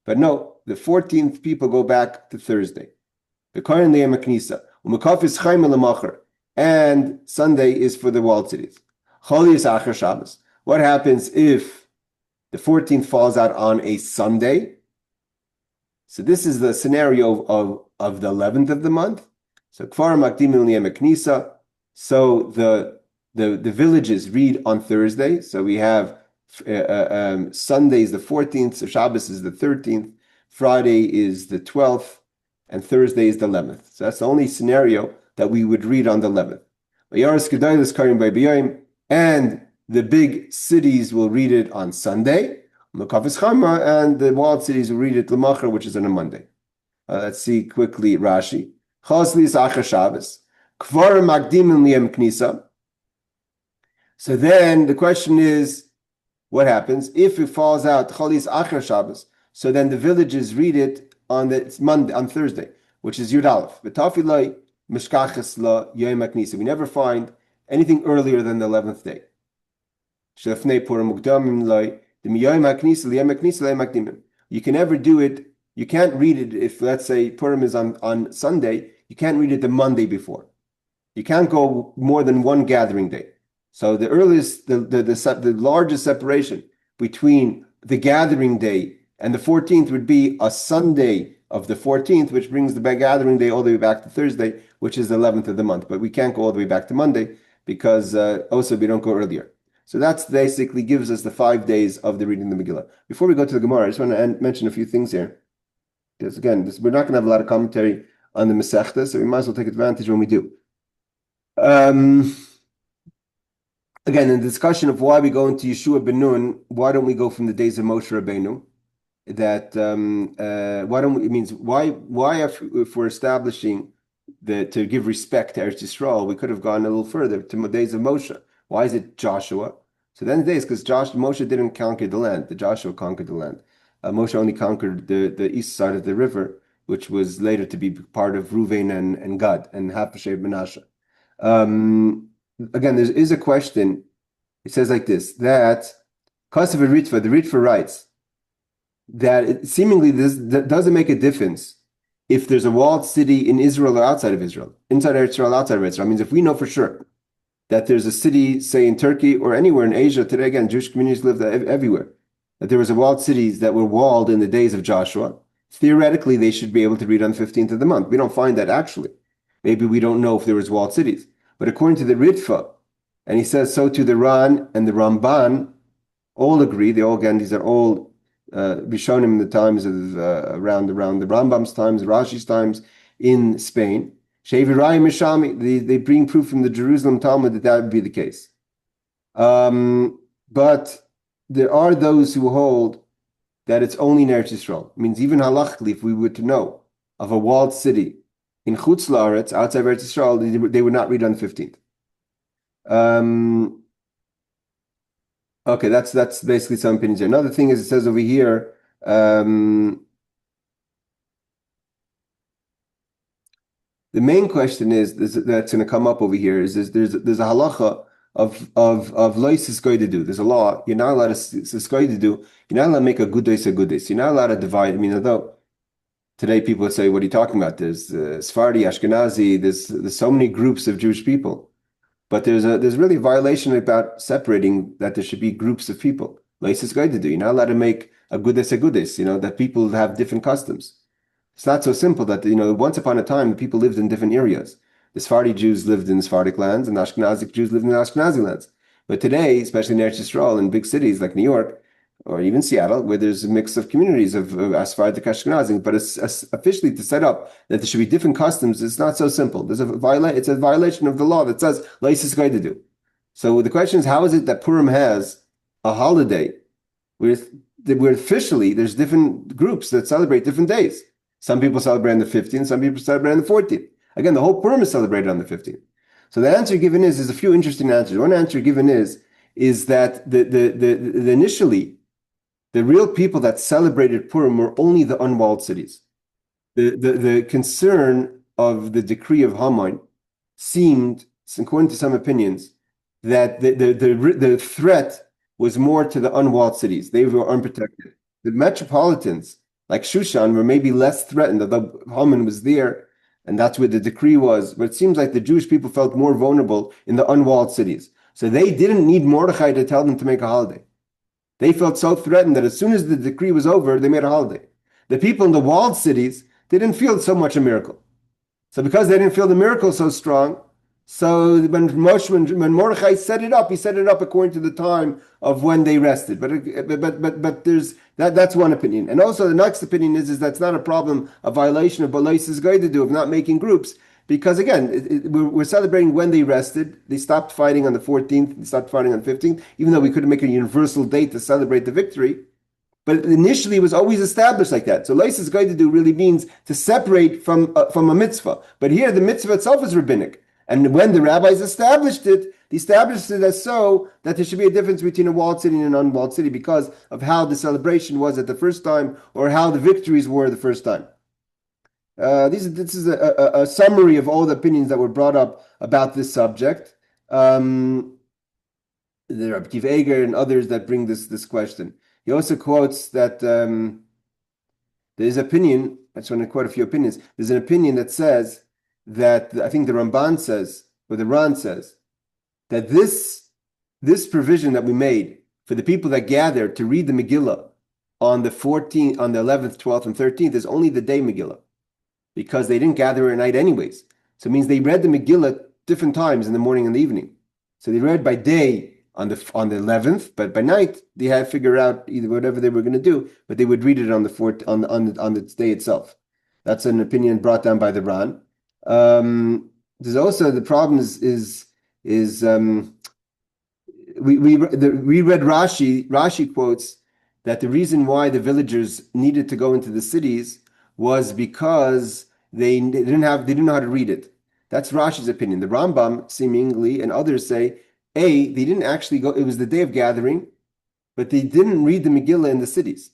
But no, the 14th people go back to Thursday. And Sunday is for the walled cities. Cholius Acher Shabbos. What happens if the 14th falls out on a Sunday? So this is the scenario of the 11th of the month. So Kfar Makdimim Liyem Knisa. So the villages read on Thursday. So we have Sunday is the 14th, so Shabbos is the 13th, Friday is the 12th, and Thursday is the 11th. So that's the only scenario that we would read on the 11th. And the big cities will read it on Sunday, and the walled cities will read it L'machar, which is on a Monday. Let's see quickly Rashi. So then the question is, what happens if it falls out Cholis Acher Shabbos? So then the villages read it on Monday, on Thursday, which is Yud Aleph. V'tafilai mishkachas la yom haknisa. We never find anything earlier than the 11th day. Shlefnei Purim mukdamim lai d'miyom haknisa liyom haknisa liyom hakdimim. You can never do it. You can't read it if, let's say, Purim is on Sunday. You can't read it the Monday before. You can't go more than one gathering day. So the earliest, the largest separation between the gathering day and the 14th would be a Sunday of the 14th, which brings the gathering day all the way back to Thursday, which is the 11th of the month. But we can't go all the way back to Monday because also we don't go earlier. So that's basically gives us the 5 days of the reading of the Megillah. Before we go to the Gemara, I just want to mention a few things here. Because again, we're not going to have a lot of commentary on the Masechta, so we might as well take advantage when we do. Again, in the discussion of why we go into Yeshua ben Nun, why don't we go from the days of Moshe Rabbeinu? That why don't we? It means why if we're establishing to give respect to Eretz Yisrael, we could have gone a little further to the days of Moshe. Why is it Joshua? So then the days because Moshe didn't conquer the land. The Joshua conquered the land. Moshe only conquered the east side of the river, which was later to be part of Ruvain and Gad and half of Sheb Menashe. Again, there is a question. It says like this, that Kasav Ritva, the Ritva writes that seemingly that doesn't make a difference if there's a walled city in Israel or outside of Israel, inside of Israel, outside of Israel. It means if we know for sure that there's a city, say in Turkey or anywhere in Asia today, again, Jewish communities live everywhere, that there was a walled cities that were walled in the days of Joshua, theoretically they should be able to read on the 15th of the month. We don't find that actually. Maybe we don't know if there was walled cities. But according to the Ritva, and he says so to the Ran and the Ramban, all agree. These are all Rishonim in the times of around the Rambam's times, Rashi's times in Spain. Shevirai Mishami, they bring proof from the Jerusalem Talmud that would be the case. But there are those who hold that it's only in Eretz Yisrael. It means even halachically, if we were to know of a walled city in Chutz La'aretz, outside of Eretz Yisrael, they would not read on the 15th. Okay, that's basically some opinions here. Another thing is it says over here, the main question is that's going to come up over here is there's a halacha of lois to do. There's a law you're not allowed to do. You're not allowed to make a good day a good day. You're not allowed to divide. I mean, although today people would say, "What are you talking about?" There's Sephardi, Ashkenazi. There's so many groups of Jewish people. But there's really a violation about separating that there should be groups of people. Lois is going to do. You're not allowed to make a goodis, that people have different customs. It's not so simple that, once upon a time, people lived in different areas. The Sephardi Jews lived in Sephardic lands and Ashkenazic Jews lived in Ashkenazi lands. But today, especially in Eretz Yisrael, in big cities like New York or even Seattle, where there's a mix of communities of Sephardic Ashkenazi, but it's officially to set up that there should be different customs, it's not so simple. It's a violation of the law that says Lois is going to do. So the question is, how is it that Purim has a holiday where officially there's different groups that celebrate different days? Some people celebrate on the 15th, some people celebrate on the 14th. Again, the whole Purim is celebrated on the 15th. So the answer given is a few interesting answers. One answer given is that the initially the real people that celebrated Purim were only the unwalled cities. The concern of the decree of Haman seemed, according to some opinions, that the threat was more to the unwalled cities. They were unprotected. The metropolitans, like Shushan, were maybe less threatened, although Haman was there, and that's where the decree was. But it seems like the Jewish people felt more vulnerable in the unwalled cities. So they didn't need Mordechai to tell them to make a holiday. They felt so threatened that as soon as the decree was over, they made a holiday. The people in the walled cities, they didn't feel so much a miracle. So because they didn't feel the miracle so strong, so when Mordechai set it up, he set it up according to the time of when they rested. But there's that's one opinion. And also the next opinion is that's not a problem, a violation of Balais is going to do of not making groups. Because again, we're celebrating when they rested. They stopped fighting on the 14th, they stopped fighting on the 15th, even though we couldn't make a universal date to celebrate the victory. But initially, it was always established like that. So, Leis is going to do really means to separate from a mitzvah. But here, the mitzvah itself is rabbinic. And when the rabbis established it, they established it as so that there should be a difference between a walled city and an unwalled city because of how the celebration was at the first time or how the victories were the first time. This is a summary of all the opinions that were brought up about this subject. There are Akiva Eger and others that bring this question. He also quotes that there's opinion. I just want to quote a few opinions. There's an opinion that says that I think the Ramban says, or the Ran says, that this provision that we made for the people that gather to read the Megillah on the 14th, on the 11th, 12th, and 13th is only the day Megillah, because they didn't gather at night anyways. So it means they read the Megillah different times in the morning and the evening. So they read by day on the 11th, but by night they had to figure out either whatever they were going to do, but they would read it on the the day itself. That's an opinion brought down by the Ran. There's also the problem is we read Rashi. Rashi quotes that the reason why the villagers needed to go into the cities was because they didn't know how to read it. That's Rashi's opinion. The Rambam seemingly and others say, they didn't actually go. It was the day of gathering, but they didn't read the Megillah in the cities.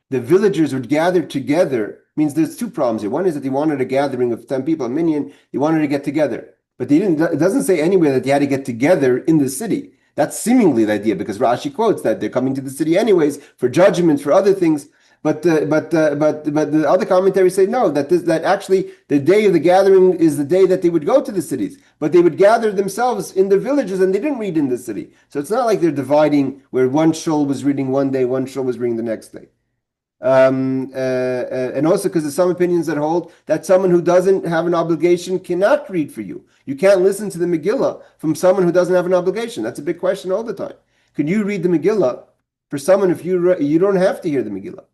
The villagers would gather together. Means there's two problems here. One is that they wanted a gathering of 10 people, a minyan. They wanted to get together, but they didn't. It doesn't say anywhere that they had to get together in the city. That's seemingly the idea because Rashi quotes that they're coming to the city anyways for judgment, for other things. But the other commentaries say no, that actually the day of the gathering is the day that they would go to the cities, but they would gather themselves in the villages and they didn't read in the city. So it's not like they're dividing where one shul was reading one day, one shul was reading the next day. And also because there's some opinions that hold that someone who doesn't have an obligation cannot read for you. You can't listen to the Megillah from someone who doesn't have an obligation. That's a big question all the time. Could you read the Megillah for someone if you don't have to hear the Megillah?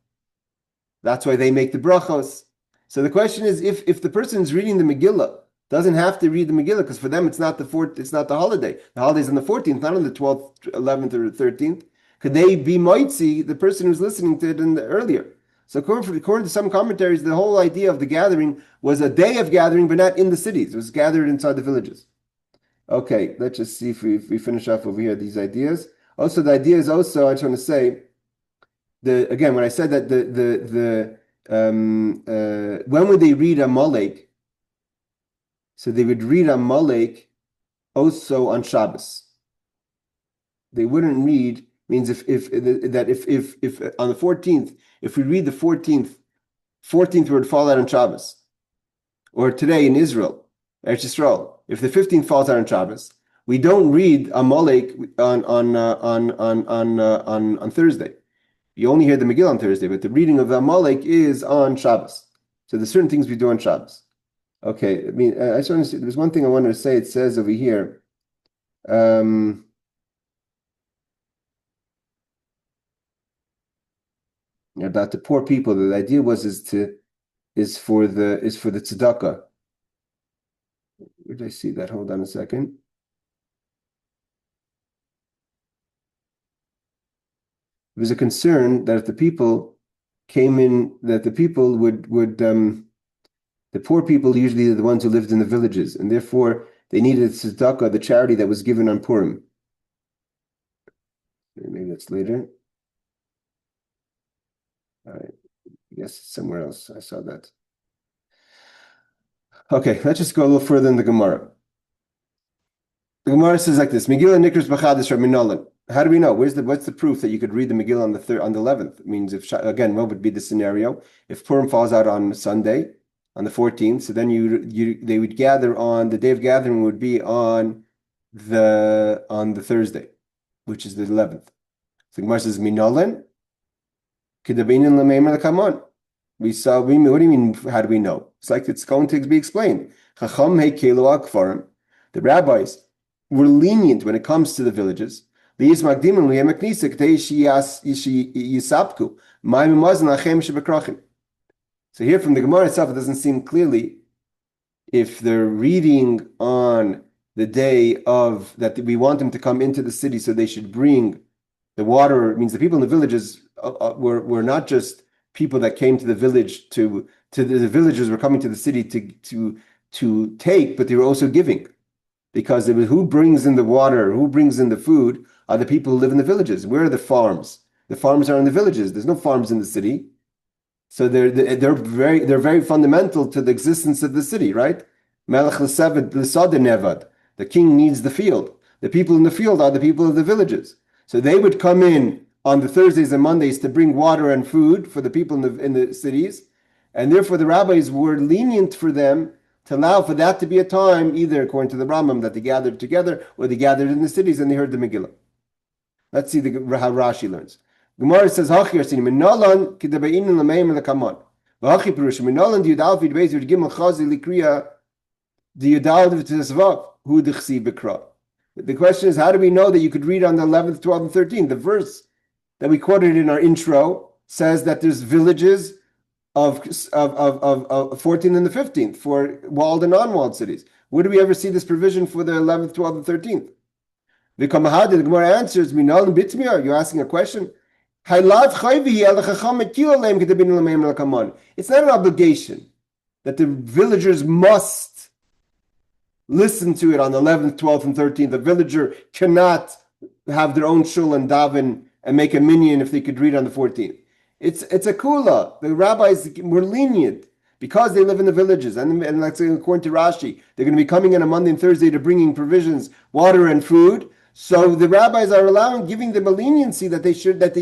That's why they make the brachos. So the question is, if the person is reading the Megillah, doesn't have to read the Megillah, because for them it's not the holiday. The holiday's on the 14th, not on the 12th, 11th, or 13th. Could they be moitzi, the person who's listening to it earlier? So according to some commentaries, the whole idea of the gathering was a day of gathering, but not in the cities. It was gathered inside the villages. Okay, let's just see if we finish off over here these ideas. Also, the idea is also, I just want to say, again, when I said that when would they read Amalek? So they would read Amalek also on Shabbos. They wouldn't read, means if on the 14th, if we read the 14th would fall out on Shabbos. Or today in Israel, Eretz Yisrael, if the 15th falls out on Shabbos, we don't read Amalek on Thursday. You only hear the Megillah on Thursday, but the reading of the Amalek is on Shabbos. So there's certain things we do on Shabbos. Okay, I mean, I just want to say, there's one thing I wanted to say. It says over here, about the poor people. The idea is for the tzedakah. Where did I see that? Hold on a second. There was a concern that if the people came in, that the people the poor people usually are the ones who lived in the villages, and therefore they needed tzedakah, the charity that was given on Purim. Maybe that's later. All right. I guess it's somewhere else. I saw that. Okay, let's just go a little further in the Gemara. The Gemara says like this: Megillah Nikreis b'chadash Rabbi Nolan. How do we know? What's the proof that you could read the Megillah on the 11th? It means again, what would be the scenario if Purim falls out on Sunday, on the 14th? So then they would gather on the day of gathering would be on on the Thursday, which is the 11th. So Gemara says, Minolan, Kedabinin Lameimer Lakamon. What do you mean, how do we know? It's like it's going to be explained. Chacham Hei Kelo Akfarim. The rabbis were lenient when it comes to the villages. So here from the Gemara itself, it doesn't seem clearly if they're reading on the day of that we want them to come into the city, so they should bring the water. It means the people in the villages were not just people that came to the village the villagers were coming to the city to take, but they were also giving. Because it was who brings in the water, who brings in the food are the people who live in the villages. Where are the farms? The farms are in the villages. There's no farms in the city. So they're very fundamental to the existence of the city, right? Melech l'seved l'sada nevad. The king needs the field. The people in the field are the people of the villages. So they would come in on the Thursdays and Mondays to bring water and food for the people in the cities. And therefore the rabbis were lenient for them to allow for that to be a time, either according to the Rambam, that they gathered together, or they gathered in the cities and they heard the Megillah. Let's see how Rashi learns. Gemara says, "Hachi arsin minalan kidabeinin lameim lekaman. V'hachi perush minalan diyudal v'idbeis v'gimel chazi likriya diyudal v'tzvav hu d'chsi b'kra." The question is, how do we know that you could read on the 11th, 12th, and 13th? The verse that we quoted in our intro says that there's villages of 14th and the 15th for walled and non-walled cities. Where do we ever see this provision for the 11th, 12th, and 13th? The Gemara answers, you're asking a question? It's not an obligation that the villagers must listen to it on the 11th, 12th, and 13th. The villager cannot have their own shul and daven and make a minyan if they could read on the 14th. It's a kula. The rabbis were lenient because they live in the villages, and like according to Rashi, they're going to be coming on a Monday and Thursday to bringing provisions, water and food. So the rabbis are giving them a leniency that they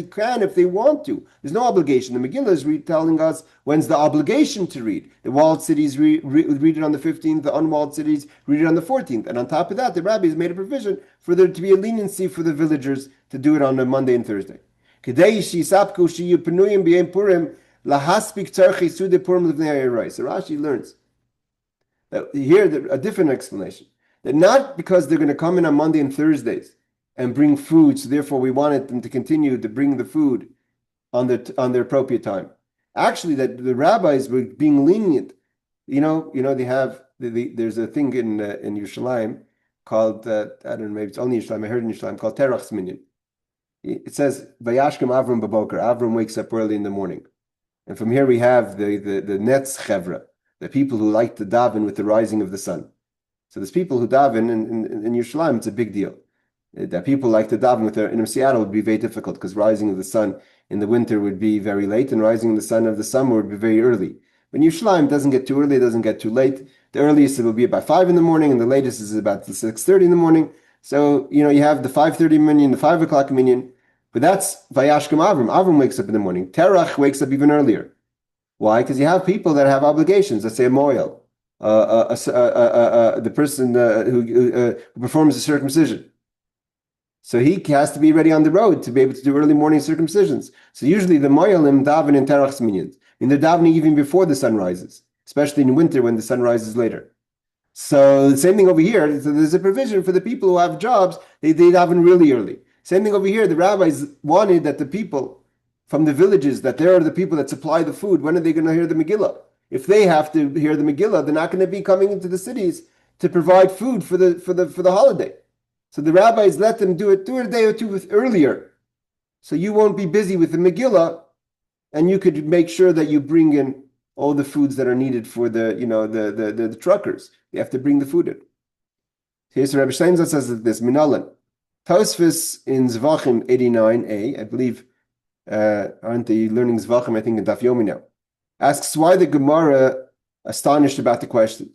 can if they want to. There's no obligation. The Megillah is telling us when's the obligation to read. The walled cities read it on the 15th. The unwalled cities read it on the 14th. And on top of that, the rabbis made a provision for there to be a leniency for the villagers to do it on a Monday and Thursday. So Rashi learns that here a different explanation. That not because they're going to come in on Monday and Thursdays and bring food, so therefore we wanted them to continue to bring the food on their appropriate time. Actually, that the rabbis were being lenient. They have there's a thing in Yerushalayim called I don't know, maybe it's only Yerushalayim. I heard in Yerushalayim called Terach's Minyan. It says Vayashkem Avram Baboker. Avram wakes up early in the morning, and from here we have the Netz Chevra, the people who like to daven with the rising of the sun. So there's people who daven in Yerushalayim. It's a big deal. That people like to daven in Seattle would be very difficult because rising of the sun in the winter would be very late, and rising of the sun of the summer would be very early. But in Yerushalayim, it doesn't get too early, it doesn't get too late. The earliest it will be about 5 in the morning, and the latest is about 6:30 in the morning. So you have the 5:30 minyan, the 5 o'clock minyan. But that's Vayashkem Avram. Avram wakes up in the morning. Terach wakes up even earlier. Why? Because you have people that have obligations. Let's say a moil, the person who performs the circumcision. So he has to be ready on the road to be able to do early morning circumcisions. So usually the moyalim daven in Terach's minyans. They're davening even before the sun rises, especially in winter when the sun rises later. So the same thing over here. So there's a provision for the people who have jobs. They daven really early. Same thing over here. The rabbis wanted that the people from the villages, that they are the people that supply the food. When are they going to hear the Megillah? If they have to hear the Megillah, they're not going to be coming into the cities to provide food for the holiday. So the rabbis let them do it a day or two earlier, so you won't be busy with the Megillah, and you could make sure that you bring in all the foods that are needed for the truckers. They have to bring the food in. Here's Rabbi Steinsaltz says this Minalan. Tosfos in Zvachim 89a, I believe, aren't they learning Zvachim? I think in Daf Yomi now. Asks why the Gemara astonished about the question.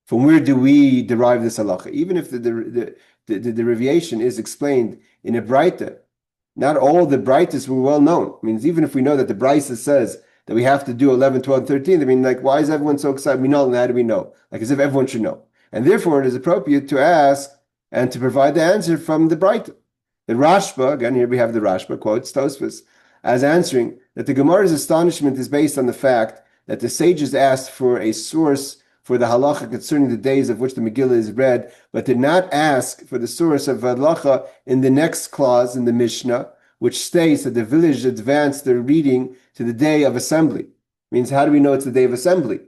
From where do we derive this halacha? Even if the derivation is explained in a Braita, not all the Braitas were well known. I mean, even if we know that the Braita says that we have to do 11, 12, 13, I mean, like, why is everyone so excited? We know, and how do we know? Like, as if everyone should know. And therefore, it is appropriate to ask, and to provide the answer from the Bright. The Rashba, again, here we have the Rashba, quotes Tosfos, as answering that the Gemara's astonishment is based on the fact that the sages asked for a source for the halacha concerning the days of which the Megillah is read, but did not ask for the source of halacha in the next clause in the Mishnah, which states that the village advanced their reading to the day of assembly. Means, how do we know it's the day of assembly?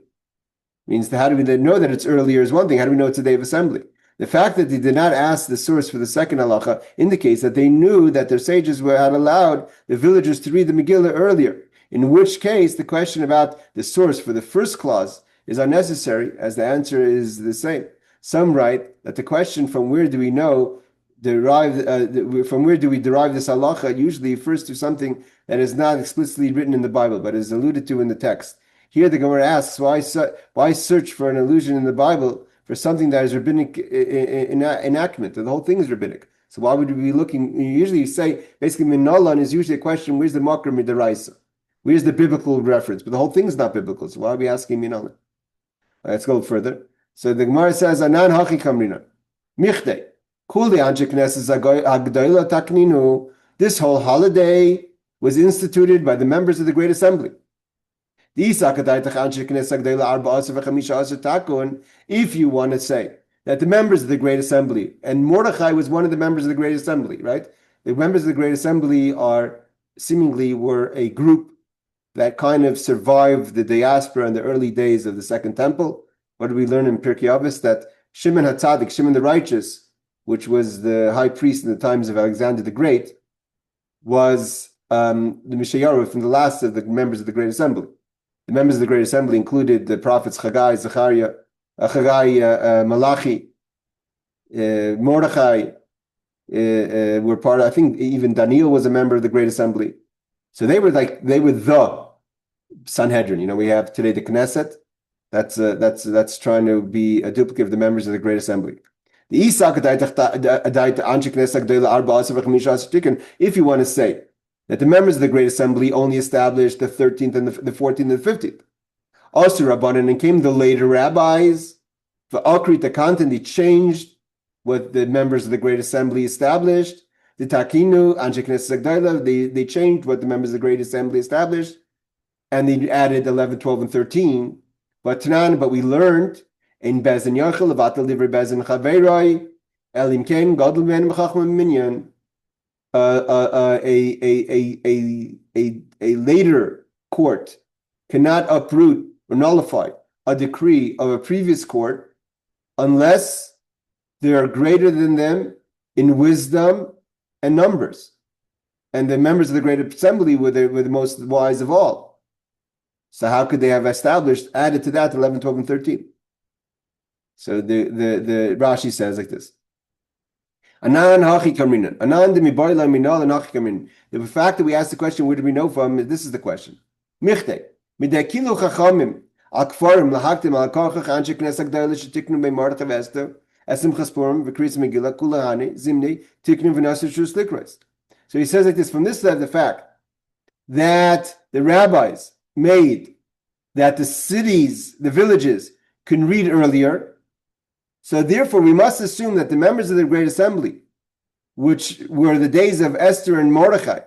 Means, how do we know that it's earlier is one thing. How do we know it's the day of assembly? The fact that they did not ask the source for the second halacha indicates that they knew that their sages had allowed the villagers to read the Megillah earlier, in which case the question about the source for the first clause is unnecessary, as the answer is the same. Some write that the question from where do we know from where do we derive this halacha usually refers to something that is not explicitly written in the Bible, but is alluded to in the text. Here the Gemara asks, why search for an allusion in the Bible for something that is rabbinic enactment? The whole thing is rabbinic. So why would we be looking? You usually say, basically, Minolan is usually a question, where's the Makar Midaraisa? Where's the biblical reference? But the whole thing is not biblical, so why are we asking Minolan? Let's go further. So the Gemara says, Anan Hachi Kamrina, Michte, Kuli Anje Knesset Agdoila Takninu. This whole holiday was instituted by the members of the Great Assembly. If you want to say that the members of the Great Assembly, and Mordechai was one of the members of the Great Assembly, right? The members of the Great Assembly were a group that kind of survived the diaspora in the early days of the Second Temple. What did we learn in Perek Avos? That Shimon HaTzadik, Shimon the Righteous, which was the high priest in the times of Alexander the Great, was the Mishayaru from the last of the members of the Great Assembly. The members of the Great Assembly included the prophets Chagai, Malachi, Mordechai, were part of, I think even Daniel was a member of the Great Assembly. So they were the Sanhedrin. We have today the Knesset. That's trying to be a duplicate of the members of the Great Assembly. If you want to say that the members of the Great Assembly only established the 13th and the 14th and the 15th. Also, Rabbanan, and came the later rabbis, the Akri Takant, they changed what the members of the Great Assembly established. The Takinu, Anshe Knesset Agdoila, they changed what the members of the Great Assembly established, and they added 11, 12, and 13. But we learned in Bezin Yachel, Levatel Divrei Bezin Chaveiroi, Elim Ken, Gadol Men Mechachma Minyan. A later court cannot uproot or nullify a decree of a previous court unless they are greater than them in wisdom and numbers. And the members of the Great Assembly were the most wise of all. So how could they have added to that 11, 12, and 13? So the Rashi says like this. Anan hachi kamrinan. Anan de miboila minal and hachi kamrinan. The fact that we ask the question, where do we know from? This is the question. Michte midekilu chachamim akfarim lahaktim al karchach anshe knesset agdoila shetiknu bei Mordechai v'Esther esim chaspurim v'Nikreis Megillah kulahani zimni tiknu v'nasir shus Nikreis. So he says like this, from this side, the fact that the rabbis made that the cities, the villages, can read earlier. So therefore, we must assume that the members of the Great Assembly, which were the days of Esther and Mordechai,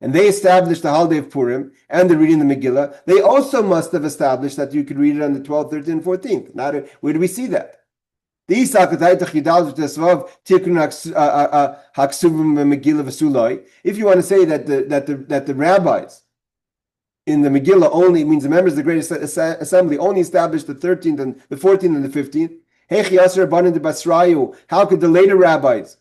and they established the holiday of Purim and the reading of the Megillah, they also must have established that you could read it on the 12th, 13th, and 14th. Now, where do we see that? If you want to say that the rabbis in the Megillah only means the members of the Great Assembly only established the 13th and the 14th and the 15th, how could the later rabbis?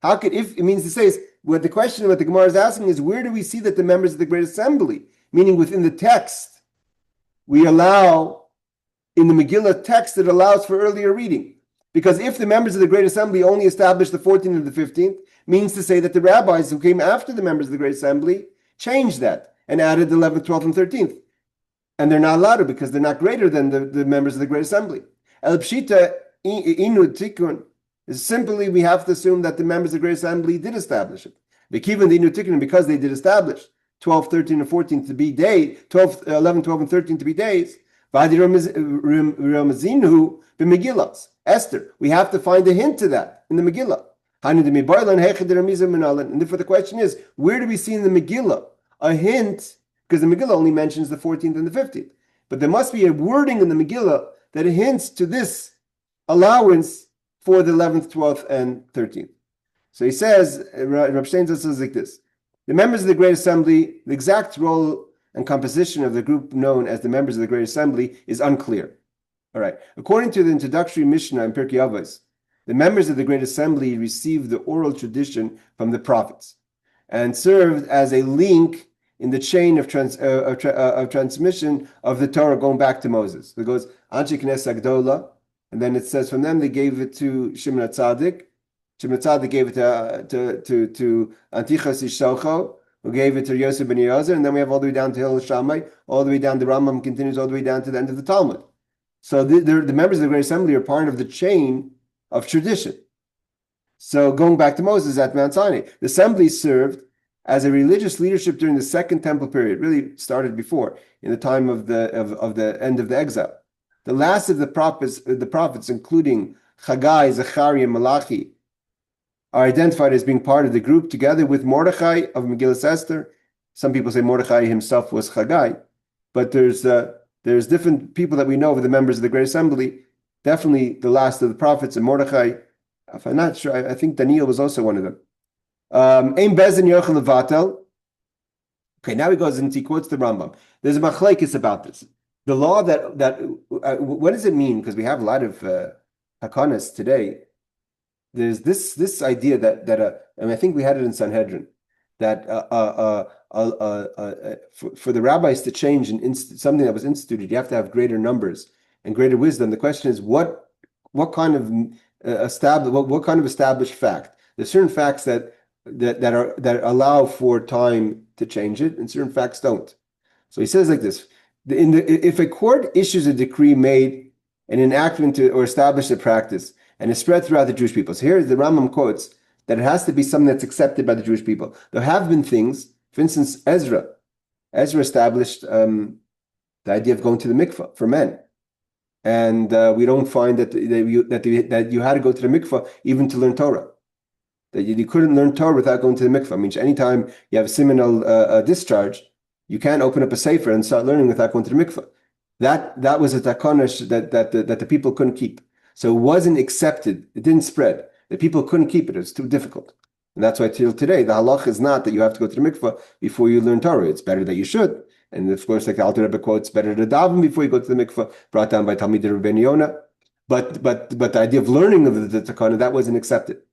How could, if it means to say, what the question, what the Gemara is asking is, where do we see that the members of the Great Assembly, meaning within the text, we allow, in the Megillah text, it allows for earlier reading? Because if the members of the Great Assembly only established the 14th and the 15th, means to say that the rabbis who came after the members of the Great Assembly changed that and added the 11th, 12th, and 13th. And they're not allowed to because they're not greater than the members of the Great Assembly. El Pshita Inu Tikkun is simply we have to assume that the members of the Great Assembly did establish it. Because they did establish 12, 13, and 14 to be days, 11, 12, and 13 to be days. Ramazinu b'Megillas. Esther, we have to find a hint to that in the Megillah. And therefore the question is, where do we see in the Megillah a hint? Because the Megillah only mentions the 14th and the 15th. But there must be a wording in the Megillah that hints to this allowance for the 11th, 12th, and 13th. So he says, Rav Steinsaltz says like this: the members of the Great Assembly, the exact role and composition of the group known as the members of the Great Assembly is unclear. All right. According to the introductory Mishnah in Perek Avos, the members of the Great Assembly received the oral tradition from the prophets and served as a link in the chain of transmission of the Torah going back to Moses. It goes Anshe Knesset Agdola, and then it says from them they gave it to Shimon HaTzadik. Shimon HaTzadik gave it to Antichos Ishalcho, who gave it to Yosef ben Yozer, and then we have all the way down to Hillel Shammai, all the way down. The Rambam continues all the way down to the end of the Talmud. So the members of the Great Assembly are part of the chain of tradition. So going back to Moses at Mount Sinai, the assembly served as a religious leadership during the Second Temple period. Really started before, in the time of the end of the exile. The last of the prophets, including Haggai, Zechariah, and Malachi, are identified as being part of the group, together with Mordechai of Megillas Esther. Some people say Mordechai himself was Haggai, but there's different people that we know of the members of the Great Assembly. Definitely the last of the prophets, and Mordechai. If I'm not sure, I think Daniel was also one of them. Ein bezin yochel levatel. Okay, now he goes and he quotes the Rambam. There's a machlekes about this. The law that what does it mean? Because we have a lot of hakanas today. There's this idea that and I think we had it in Sanhedrin, that for the rabbis to change something that was instituted, you have to have greater numbers and greater wisdom. The question is what kind of established fact? There's certain facts that allow for time to change it, and certain facts don't. So he says like this: if a court issues a decree made an enactment or established a practice and is spread throughout the Jewish people. So here the Rambam quotes that it has to be something that's accepted by the Jewish people. There have been things, for instance, Ezra established the idea of going to the mikvah for men. And we don't find that you had to go to the mikvah even to learn Torah. That you couldn't learn Torah without going to the mikvah. I mean, anytime you have a seminal discharge, you can't open up a sefer and start learning without going to the mikvah. That was a takonish that the people couldn't keep. So it wasn't accepted. It didn't spread. The people couldn't keep it. It was too difficult. And that's why till today, the halach is not that you have to go to the mikvah before you learn Torah. It's better that you should. And of course, like the Alter Rebbe quotes, better to daven before you go to the mikvah, brought down by Talmud Rabbeinu Yonah. But the idea of learning of the takana, that wasn't accepted.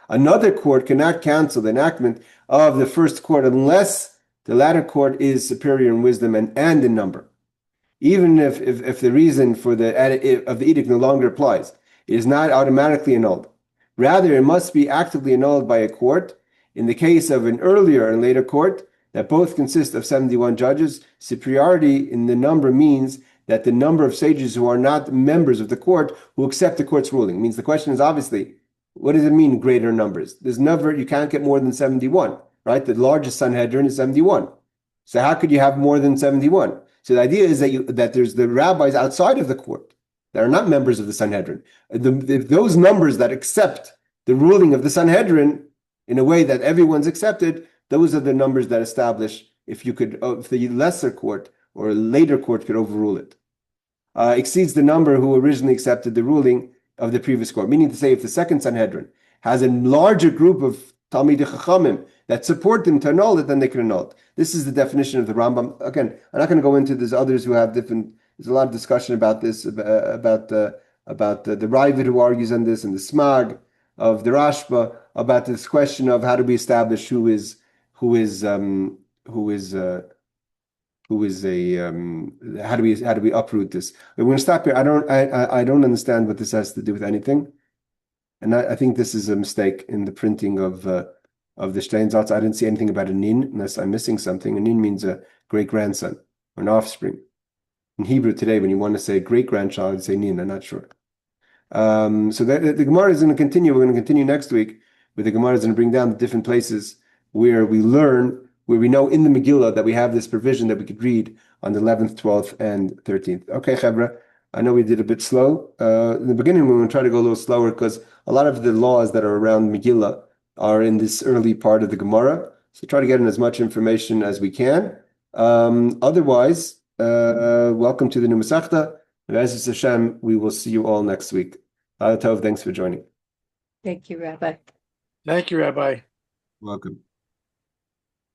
Another court cannot cancel the enactment of the first court unless the latter court is superior in wisdom and in number. Even if the reason for the edict no longer applies, it is not automatically annulled. Rather, it must be actively annulled by a court. In the case of an earlier and later court that both consist of 71 judges, superiority in the number means that the number of sages who are not members of the court who accept the court's ruling. It means the question is obviously, what does it mean, greater numbers? You can't get more than 71, right? The largest Sanhedrin is 71. So how could you have more than 71? So the idea is that there's the rabbis outside of the court that are not members of the Sanhedrin. Those numbers that accept the ruling of the Sanhedrin in a way that everyone's accepted, those are the numbers that establish if the lesser court or a later court could overrule it. Exceeds the number who originally accepted the ruling of the previous court. Meaning to say, if the second Sanhedrin has a larger group of Talmidei Chachamim that support them to annul it, then they can annul it. This is the definition of the Rambam. Again, I'm not going to go into. There's others who have different. There's a lot of discussion about this, about the Ravid who argues on this, and the Smag of the Rashba about this question of how do we establish who is how do we uproot this? We're going to stop here. I don't understand what this has to do with anything, and I think this is a mistake in the printing of the Steinsaltz. I didn't see anything about a nin, unless I'm missing something. A nin means a great grandson or an offspring. In Hebrew today, when you want to say great grandchild, you say nin. I'm not sure. So the Gemara is going to continue. We're going to continue next week with the Gemara is going to bring down the different places where we learn where we know in the Megillah that we have this provision that we could read on the 11th, 12th, and 13th. Okay, Chevra, I know we did a bit slow. In the beginning, we're going to try to go a little slower because a lot of the laws that are around Megillah are in this early part of the Gemara. So try to get in as much information as we can. Otherwise, welcome to the new Masechta. As Hashem, we will see you all next week. Tov, thanks for joining. Thank you, Rabbi. Thank you, Rabbi. Welcome.